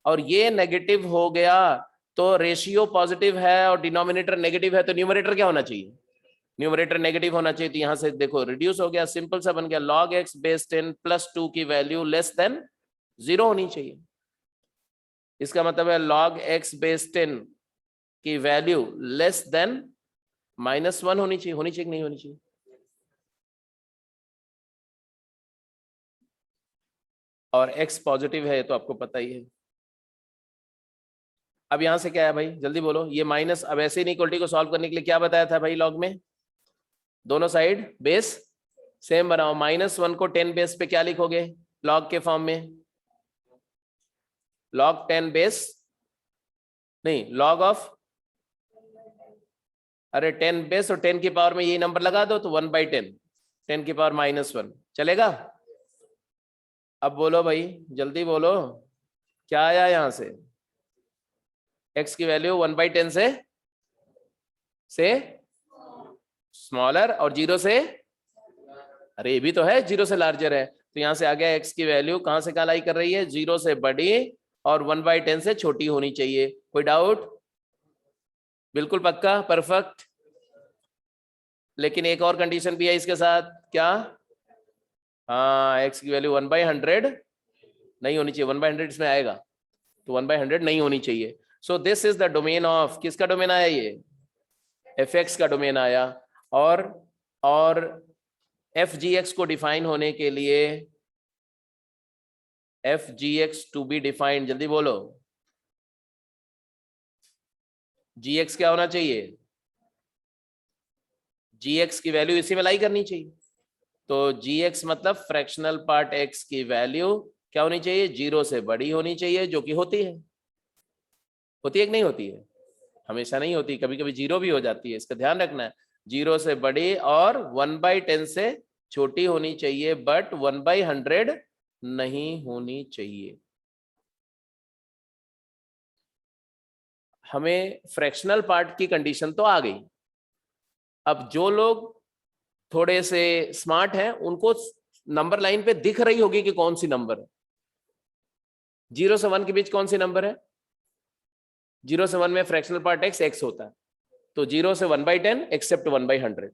और ये नेगेटिव हो गया तो रेशियो पॉजिटिव है और डिनोमिनेटर नेगेटिव है, तो न्यूमरेटर क्या होना चाहिए, न्यूमरेटर नेगेटिव होना चाहिए। तो यहां से देखो रिड्यूस हो गया, सिंपल सा बन गया, log x बेस 10 प्लस 2 की वैल्यू लेस देन 0 होनी चाहिए। इसका मतलब है log x बेस 10 की वैल्यू लेस देन -1 होनी चाहिए, होनी चाहिए कि नहीं होनी चाहिए। और x पॉजिटिव है तो आपको पता ही है। अब यहां से क्या है भाई, जल्दी बोलो, ये माइनस, अब ऐसे इनइक्वालिटी को सॉल्व करने के लिए क्या बताया था भाई, लॉग में दोनों साइड बेस सेम बनाओ। -1 को 10 बेस पे क्या लिखोगे लॉग के फॉर्म में, log 10 बेस नहीं, log ऑफ, अरे 10 बेस और 10 की पावर में यही नंबर लगा दो तो 1/10, 10 की पावर -1 चलेगा। अब बोलो भाई जल्दी बोलो, क्या आया यहां से, x की वैल्यू 1/10 से स्मॉलर और 0 से, अरे ये भी तो है 0 से लार्जर है, तो यहां से आ गया x की वैल्यू कहां से कहां लाई कर रही है, 0 से बड़ी और 1/10 से छोटी होनी चाहिए। कोई डाउट, बिल्कुल पक्का, परफेक्ट। लेकिन एक और कंडीशन भी है इसके साथ, क्या, हाँ x की वैल्यू 1/100 नहीं होनी चाहिए, 1/100 इसमें आएगा तो 1/100 नहीं होनी चाहिए। So this is the domain of, किसका डोमेन आया, ये fx का डोमेन आया। और fgx को डिफाइन होने के लिए, fgx टू बी डिफाइंड, जल्दी बोलो, gx क्या होना चाहिए, gx की वैल्यू इसी में लाई करनी चाहिए। तो gx मतलब फ्रैक्शनल पार्ट x की वैल्यू क्या होनी चाहिए, 0 से बड़ी होनी चाहिए, जो कि होती है कि नहीं होती है, हमेशा नहीं होती, कभी कभी 0 भी हो जाती है, इसका ध्यान रखना है। 0 से बड़ी और 1/10 से छोटी होनी चाहिए, बट 1/100 नहीं होनी चाहिए। हमें फ्रैक्शनल पार्ट की कंडीशन तो आ गई। अब जो लोग थोड़े से स्मार्ट हैं उनको नंबर लाइन पे दिख रही होगी कि कौन सी नंबर है, 0 से 1 के बीच कौन सी नंबर है, 0 से 1 में फ्रैक्शनल पार्ट x होता है, तो 0 से 1/10 एक्सेप्ट 1/100।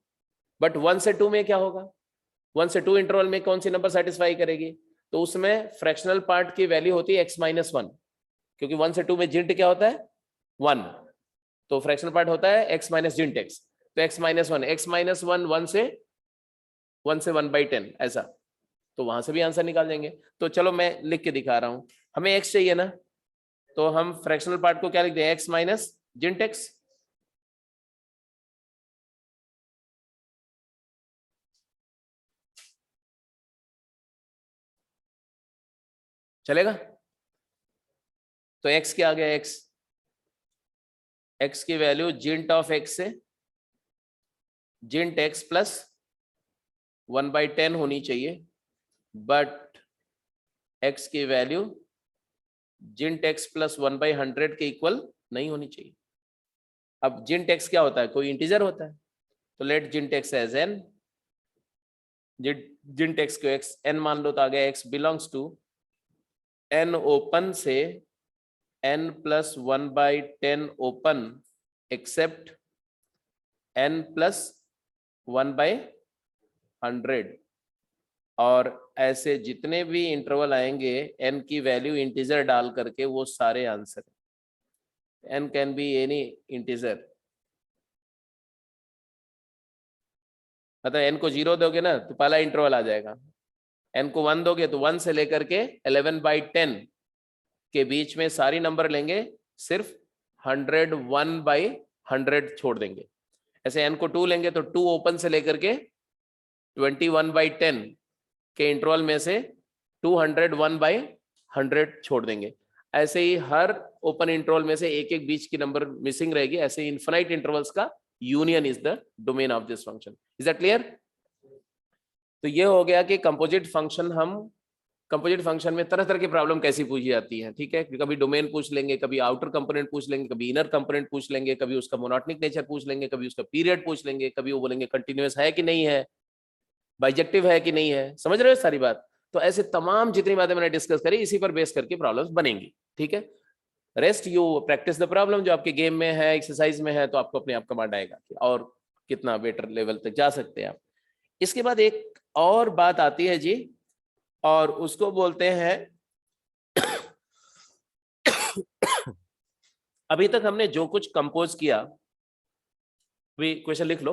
बट 1 से 2 में क्या होगा, 1 से 2 इंटरवल में कौन सी नंबर सेटिस्फाई करेगी, तो उसमें फ्रैक्शनल पार्ट की वैल्यू होती है x-1, क्योंकि 1 से 2 में जिंट क्या होता है 1, तो फ्रैक्शनल पार्ट होता है x माइनस जिंट x, तो x-1, x-1 1 से 1/10 ऐसा, तो वहां से भी आंसर निकाल देंगे। तो चलो मैं लिख के दिखा रहा हूं, हमें x चाहिए ना, तो हम फ्रैक्शनल पार्ट को क्या लिखते हैं, x माइनस जिंट x, चलेगा। तो x क्या आ गया, x की वैल्यू जिंट ऑफ x से जिंट x प्लस 1/10 होनी चाहिए, बट x की वैल्यू जिंट x प्लस 1/100 के इक्वल नहीं होनी चाहिए। अब जिंट x क्या होता है, कोई इंटीजर होता है, तो लेट जिंट x एज n, जिंट x को x n मान लो, तो आ गया x belongs to n open से n plus 1/10 open except n plus 1/100, और ऐसे जितने भी इंटरवल आएंगे n की वैल्यू इंटीजर डाल करके वो सारे answer, n can be any integer, मतलब n को 0 दोगे ना तो पहला इंटरवल आ जाएगा, n को 1 दोगे तो 1 से लेकर के 11/10 के बीच में सारी नंबर लेंगे, सिर्फ 101/100 छोड़ देंगे। ऐसे n को 2 लेंगे तो 2 ओपन से लेकर के 21/10 के इंटरवल में से 201/100 छोड़ देंगे। ऐसे ही हर ओपन इंटरवल में से एक एक बीच की नंबर मिसिंग रहेगी। ऐसे इनफाइनाइट इंटरवल्स का union is the domain of this function. Is that clear? तो ये हो गया कि कंपोजिट फंक्शन, हम कंपोजिट फंक्शन में तरह तरह की प्रॉब्लम कैसी पूछी जाती है, ठीक है, कभी डोमेन पूछ लेंगे, कभी आउटर कंपोनेंट पूछ लेंगे, कभी इनर कंपोनेंट पूछ लेंगे, कभी उसका मोनोटोनिक नेचर पूछ लेंगे, कभी उसका पीरियड पूछ लेंगे, कभी वो बोलेंगे कंटिन्यूअस है कि नहीं है, बाइजेक्टिव है कि नहीं है, समझ रहे हो सारी बात। तो ऐसे तमाम जितनी बातें मैंने डिस्कस करी इसी पर बेस करके प्रॉब्लम्स बनेंगी, ठीक है। Rest you practice the problem, जो आपके गेम में है, एक्सरसाइज में है, तो आपको अपने आप कमांड आएगा और कितना बेटर लेवल तक जा सकते हैं आप। इसके बाद एक और बात आती है जी, और उसको बोलते हैं अभी तक हमने जो कुछ कंपोज किया, भी क्वेश्चन लिख लो,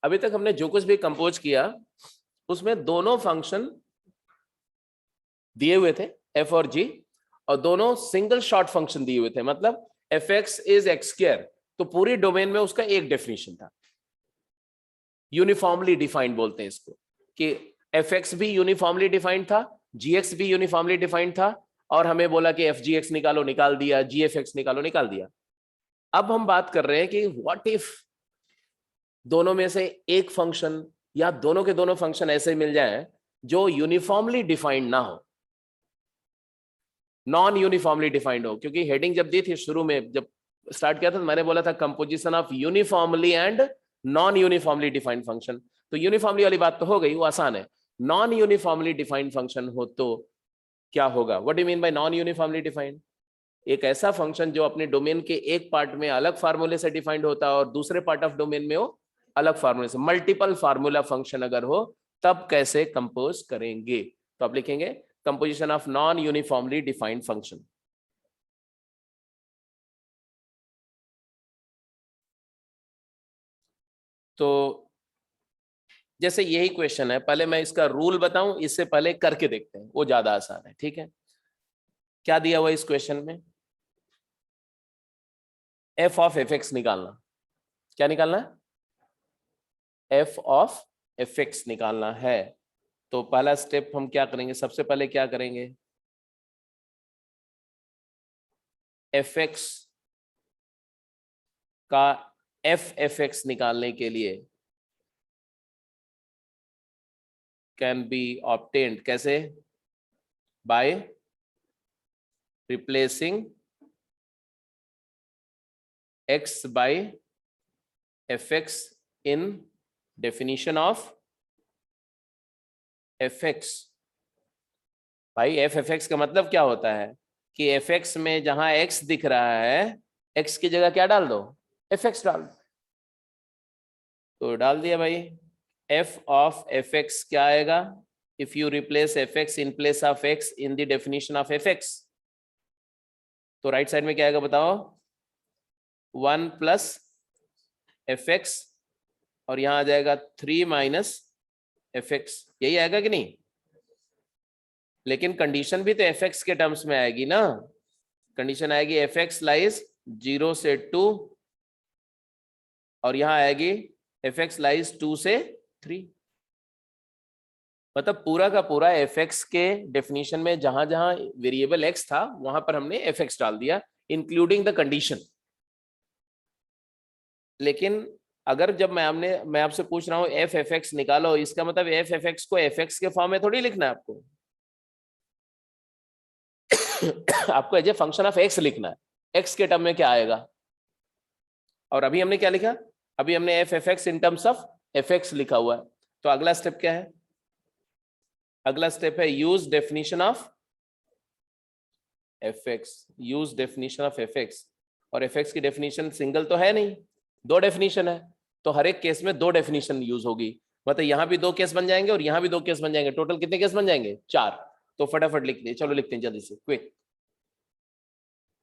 अभी तक हमने जो कुछ भी कंपोज किया उसमें दोनों फंक्शन दिए हुए थे एफ और जी, और दोनों सिंगल शॉर्ट फंक्शन दिए हुए थे, मतलब F x is x square, तो पूरी डोमेन में उसका एक डेफिनेशन था, यूनिफॉर्मली डिफाइंड बोलते हैं इसको, कि एफ एक्स भी यूनिफॉर्मली डिफाइंड था, जी एक्स भी यूनिफॉर्मली डिफाइंड था, और हमें बोला कि एफ जी एक्स निकालो, निकाल दिया, जी एफ एक्स निकालो, निकाल दिया। अब हम बात कर रहे हैं कि व्हाट इफ दोनों में से एक फंक्शन या दोनों के दोनों फंक्शन ऐसे मिल जाए जो यूनिफॉर्मली डिफाइंड ना हो, नॉन यूनिफॉर्मली डिफाइंड हो। क्योंकि हेडिंग जब दी थी शुरू में, जब स्टार्ट किया था, तो मैंने बोला था composition of uniformly and non uniformly defined function. तो यूनिफॉर्मली वाली बात तो हो गई, वो आसान है। नॉन यूनिफॉर्मली डिफाइंड फंक्शन हो तो क्या होगा? What do mean by non uniformly defined? एक ऐसा फंक्शन जो अपने डोमेन के एक पार्ट में अलग फार्मूले से डिफाइंड होता है और दूसरे पार्ट ऑफ डोमेन में वो अलग फार्मूले से, मल्टीपल फार्मूला फंक्शन अगर हो तब कैसे कंपोज करेंगे? तो आप लिखेंगे composition of non uniformly defined function. तो जैसे यही क्वेश्चन है, पहले मैं इसका रूल बताऊं, इससे पहले करके देखते हैं, वो ज्यादा आसान है, ठीक है। क्या दिया हुआ इस क्वेश्चन में? एफ ऑफ एफ एक्स निकालना। क्या निकालना है? एफ ऑफ एफ एक्स निकालना है। तो पहला स्टेप हम क्या करेंगे? सबसे पहले क्या करेंगे? एफ एक्स का एफ एक्स निकालने के लिए कैन बी ऑब्टेन्ड कैसे? By replacing x by fx in definition of fx। भाई f(fx) का मतलब क्या होता है कि fx में जहां x दिख रहा है, x की जगह क्या डाल दो? fx डाल दो। तो डाल दिया भाई। f of fx क्या आएगा? If you replace fx in place of x in the definition of fx, तो राइट साइड में क्या आएगा बताओ? 1 प्लस fx, और यहां आ जाएगा 3 माइनस fx, यही आएगा कि नहीं? लेकिन कंडीशन भी तो fx के टर्म्स में आएगी ना। कंडीशन आएगी fx लाइज 0 से 2, और यहां आएगी fx लाइज 2 से 3। मतलब पूरा का पूरा fx के डेफिनेशन में जहां जहां वेरिएबल x था वहां पर हमने fx डाल दिया, इंक्लूडिंग द कंडीशन। लेकिन अगर जब मैं आपसे पूछ रहा हूं f(fx) निकालो, इसका मतलब f(fx) को fx के फॉर्म में थोड़ी लिखना है आपको। आपको as a function of x लिखना है। x के टर्म में क्या आएगा? और अभी हमने क्या लिखा? अभी हमने f(fx) in terms of fx लिखा हुआ है। तो अगला स्टेप क्या है? अगला स्टेप है use definition of fx। Use definition of fx, और fx की डेफिनेशन सिंगल तो है नहीं, दो डेफिनेशन है, तो हर एक केस में दो डेफिनेशन यूज होगी। मतलब यहां भी दो केस बन जाएंगे और यहां भी दो केस बन जाएंगे, टोटल कितने केस बन जाएंगे? 4। तो फटाफट लिख दिए, चलो लिखते हैं जल्दी से, क्विक।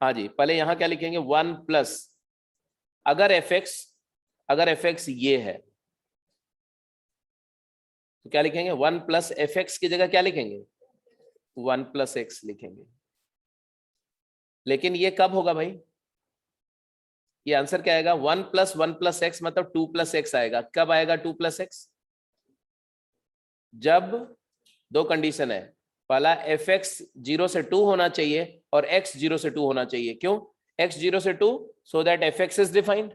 हाँ जी, पहले यहां क्या लिखेंगे? 1 प्लस, अगर fx ये है तो क्या लिखेंगे? 1 प्लस fx की जगह क्या लिखेंगे? 1 प्लस x लिखेंगे। लेकिन ये कब होगा भाई? ये आंसर क्या आएगा? 1 प्लस x मतलब 2 प्लस x आएगा। कब आएगा 2 प्लस x? जब दो कंडीशन है, पहला fx 0 से 2 होना चाहिए और x 0 से 2 होना चाहिए। क्यों x 0 से 2? So that fx is defined,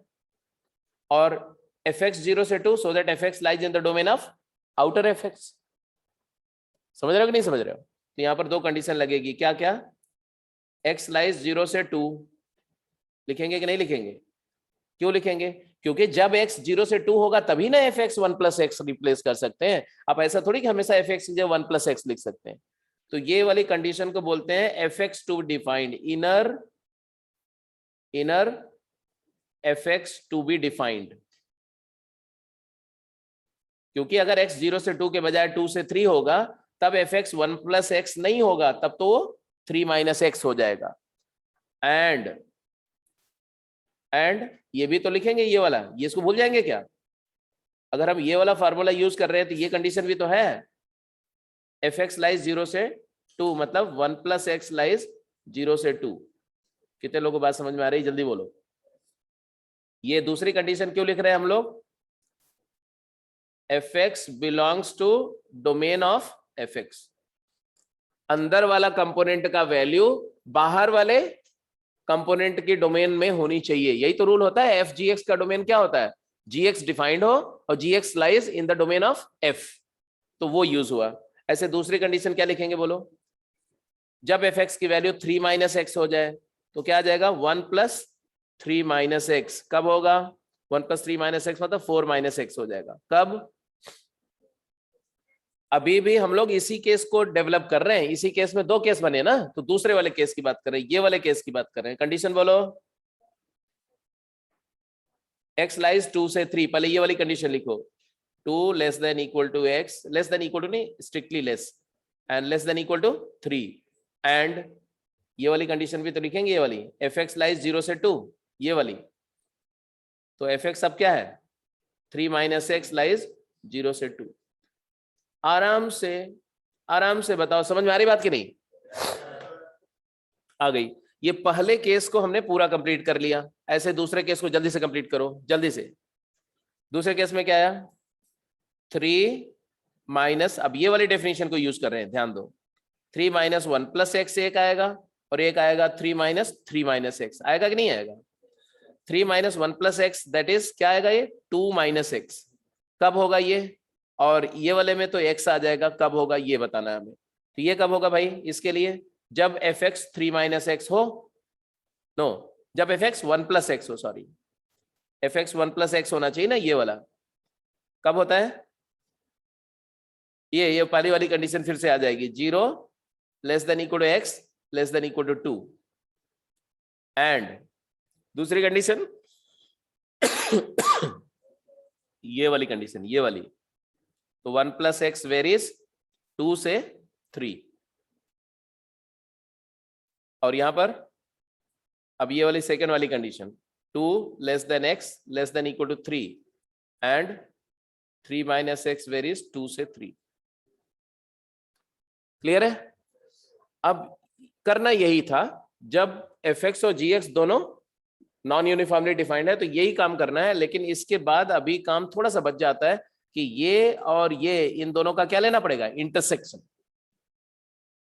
और fx 0 से 2 so that fx lies in the domain of outer fx। समझ रहे हो कि नहीं समझ रहे हो? तो यहां पर दो कंडीशन लगेगी, क्या क्या? x लाइज 0 से 2 लिखेंगे कि नहीं लिखेंगे? क्यों लिखेंगे? क्योंकि जब x 0 से 2 होगा तभी ना fx 1 प्लस एक्स रिप्लेस कर सकते हैं। आप ऐसा थोड़ी कि हमेशा fx की जगह 1 प्लस एक्स लिख सकते हैं। तो ये वाली कंडीशन को बोलते हैं fx टू defined, inner fx to be defined. क्योंकि अगर x 0 से 2 के बजाय 2 से 3 होगा तब fx 1 प्लस एक्स नहीं होगा, तब तो वो 3 माइनस एक्स हो जाएगा। एंड ये भी तो लिखेंगे ये वाला, ये इसको भूल जाएंगे क्या? अगर हम ये वाला फार्मूला यूज कर रहे हैं तो ये कंडीशन भी तो है, fx लाइज 0 से 2, मतलब 1 प्लस एक्स लाइज 0 से 2। कितने लोगों को बात समझ में आ रही? जल्दी बोलो। ये दूसरी कंडीशन क्यों लिख रहे हैं हम लोग? fx belongs to domain of fx। अंदर वाला कंपोनेंट का वैल्यू बाहर वाले कंपोनेंट की डोमेन में होनी चाहिए। यही तो रूल होता है। एफ जी एक्स का डोमेन क्या होता है? जी एक्स डिफाइंड हो और g x lies in the domain of f, तो वो यूज हुआ। ऐसे दूसरी कंडीशन क्या लिखेंगे बोलो? जब एफ एक्स की वैल्यू 3 माइनस एक्स हो जाए तो क्या आ जाएगा? 1 प्लस 3 माइनस एक्स। कब होगा? 1 प्लस 3 माइनस एक्स मतलब 4 माइनस एक्स हो जाएगा। कब? अभी भी हम लोग इसी केस को डेवलप कर रहे हैं। इसी केस में 2 केस बने ना, तो दूसरे वाले केस की बात कर रहे हैं, ये वाले केस की बात कर रहे हैं। कंडीशन बोलो। x लाइज 2 से 3, पहले ये वाली कंडीशन लिखो। 2 less than equal to x, less than equal to नहीं, strictly less, and less than equal to 3। And ये वाली कंडीशन भी तो लिखेंगे, ये वाली fx लाइज 0 से 2, ये वाली। तो fx अब क्या है? 3 माइनस एक्स लाइज 0 से 2। आराम से बताओ, समझ में आ रही बात की नहीं? आ गई। ये पहले केस को हमने पूरा कंप्लीट कर लिया। ऐसे दूसरे केस को जल्दी से कंप्लीट करो, जल्दी से। दूसरे केस में क्या आया? 3 माइनस, अब ये वाली डेफिनेशन को यूज कर रहे हैं, ध्यान दो। 3 माइनस 1 प्लस एक्स एक आएगा और एक आएगा 3 माइनस 3 माइनस एक्स। आएगा कि नहीं आएगा? 3 minus 1 plus x that is क्या आएगा? ये 2 माइनस एक्स। कब होगा ये? और ये वाले में तो x आ जाएगा, कब होगा ये बताना है हमें। तो ये कब होगा भाई? इसके लिए जब fx 3 माइनस एक्स हो, नो, जब fx 1 प्लस एक्स हो, सॉरी, fx 1 प्लस एक्स होना चाहिए ना, ये वाला। कब होता है ये पहली वाली कंडीशन फिर से आ जाएगी। 0 less than equal to x less than equal to 2। And दूसरी कंडीशन ये वाली कंडीशन, ये वाली, तो 1 प्लस एक्स वेरीज 2 से 3। और यहां पर अब ये वाली सेकेंड वाली condition, 2 less than x less than equal to 3 and 3 minus x varies 2 से 3। क्लियर है? अब करना यही था, जब एफ एक्स और जी एक्स दोनों नॉन यूनिफॉर्मली डिफाइंड है तो यही काम करना है। लेकिन इसके बाद अभी काम थोड़ा सा बच जाता है कि ये और ये, इन दोनों का क्या लेना पड़ेगा? इंटरसेक्शन।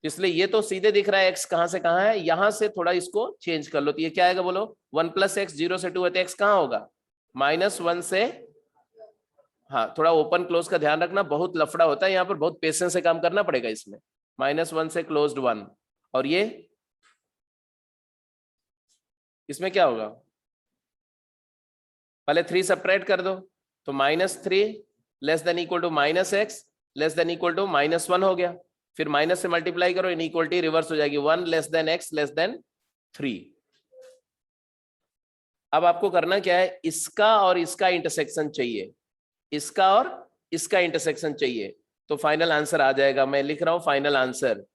इसलिए ये तो सीधे दिख रहा है x कहां से कहां है, यहां से थोड़ा इसको चेंज कर लो। तो ये क्या आएगा बोलो? 1 प्लस एक्स 0 से 2 है तो x कहां होगा? -1 से, हाँ थोड़ा ओपन क्लोज का ध्यान रखना, बहुत लफड़ा होता है यहाँ पर, बहुत पेशेंस से काम करना पड़ेगा इसमें। -1 से क्लोज्ड 1, और ये इसमें क्या होगा? पहले 3 सब्ट्रैक्ट कर दो, तो -3 less than equal to -x less than equal to -1 हो गया। फिर माइनस से मल्टीप्लाई करो, इनइक्वलिटी रिवर्स हो जाएगी, 1 less than x less then 3। अब आपको करना क्या है? इसका और इसका इंटरसेक्शन चाहिए, इसका और इसका इंटरसेक्शन चाहिए, तो फाइनल आंसर आ जाएगा। मैं लिख रहा हूं final answer,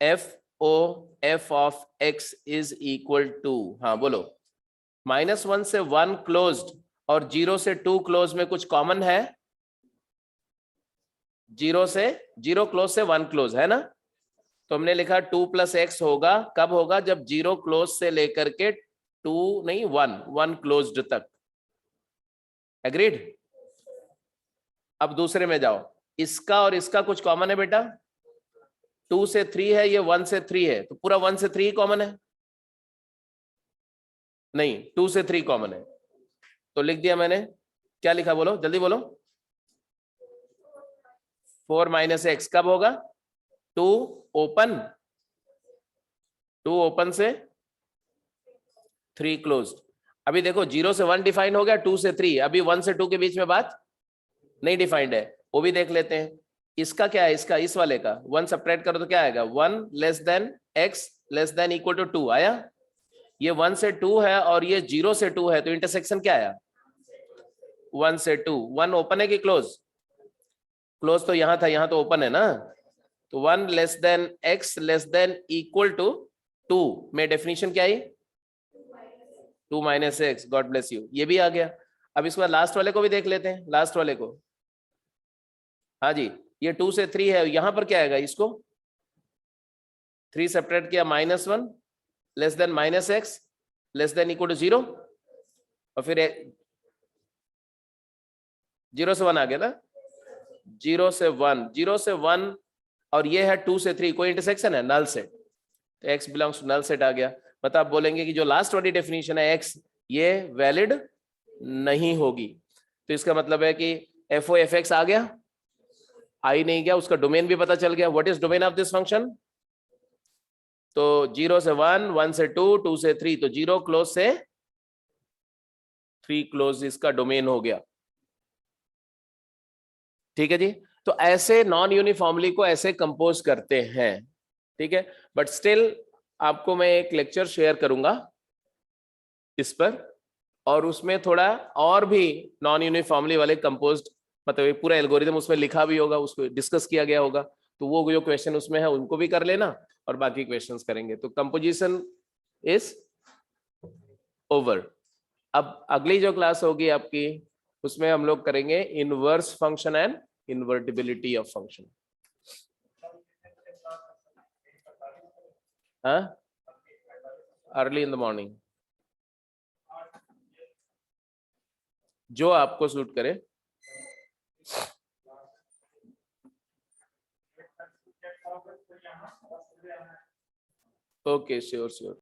f of x is equal to, हाँ बोलो, -1 से 1 क्लोज्ड और 0 से 2 क्लोज में कुछ कॉमन है? 0 क्लोज से 1 क्लोज है ना, तो हमने लिखा 2 प्लस एक्स होगा। कब होगा? जब 0 क्लोज से लेकर के 2 नहीं 1 क्लोज्ड तक। एग्रीड? अब दूसरे में जाओ, इसका और इसका कुछ कॉमन है बेटा? 2 से 3 है, ये 1 से 3 है, तो पूरा 1 से 3 ही कॉमन है? नहीं, 2 से 3 कॉमन है। तो लिख दिया मैंने, क्या लिखा बोलो, जल्दी बोलो। 4 माइनस एक्स कब होगा? 2 ओपन से 3 क्लोज्ड। अभी देखो 0 से 1 डिफाइन हो गया, 2 से 3, अभी 1 से 2 के बीच में बात नहीं डिफाइंड है, वो भी देख लेते हैं। इसका क्या है, इसका इस वाले का 1 सब्ट्रैक्ट करो तो क्या आएगा, 1 less than x less than equal to 2 आया। ये 1 से 2 है और ये 0 से 2 है, तो इंटरसेक्शन क्या आया, 1 से 2। 1 ओपन है कि क्लोज, क्लोज तो यहां था, यहां तो ओपन है ना, तो 1 less than x less than equal to 2 में डेफिनेशन क्या आई, 2 minus x, God bless you, ये भी आ गया। अब इसके बाद लास्ट वाले को भी देख लेते हैं, लास्ट वाले को। हाँ जी, ये 2 से 3 है, यहां पर क्या आएगा, इसको 3 सेपरेट किया, -1 less than minus x less than equal to 0, और फिर 0 से 1 आ गया ना, 0 से 1, 0 से 1, और ये है 2 से 3, कोई इंटरसेक्शन है, नल सेट, तो x belongs to null set आ गया। मतलब आप बोलेंगे कि जो लास्ट वाली डेफिनेशन है x, ये वैलिड नहीं होगी, तो इसका मतलब है कि fo fx आ गया, आई नहीं गया, उसका डोमेन भी पता चल गया। What is domain of this function, तो 0 से 1, 1 से 2, 2 से 3, तो 0 क्लोज से 3 क्लोज इसका डोमेन हो गया। ठीक है जी, तो ऐसे नॉन यूनिफॉर्मली को ऐसे कंपोज करते हैं, ठीक है। बट स्टिल आपको मैं एक लेक्चर शेयर करूंगा इस पर, और उसमें थोड़ा और भी नॉन यूनिफॉर्मली वाले कंपोज्ड, मतलब ये पूरा एल्गोरिथम उसमें लिखा भी होगा, उसको डिस्कस किया गया होगा, तो वो जो क्वेश्चन उसमें है उनको भी कर लेना, और बाकी क्वेश्चंस करेंगे। तो कंपोजिशन इज ओवर। अब अगली जो क्लास होगी आपकी, उसमें हम लोग करेंगे inverse function and invertibility of function. हाँ, अर्ली इन द मॉर्निंग, जो आपको सूट करे। Okay, sure sure.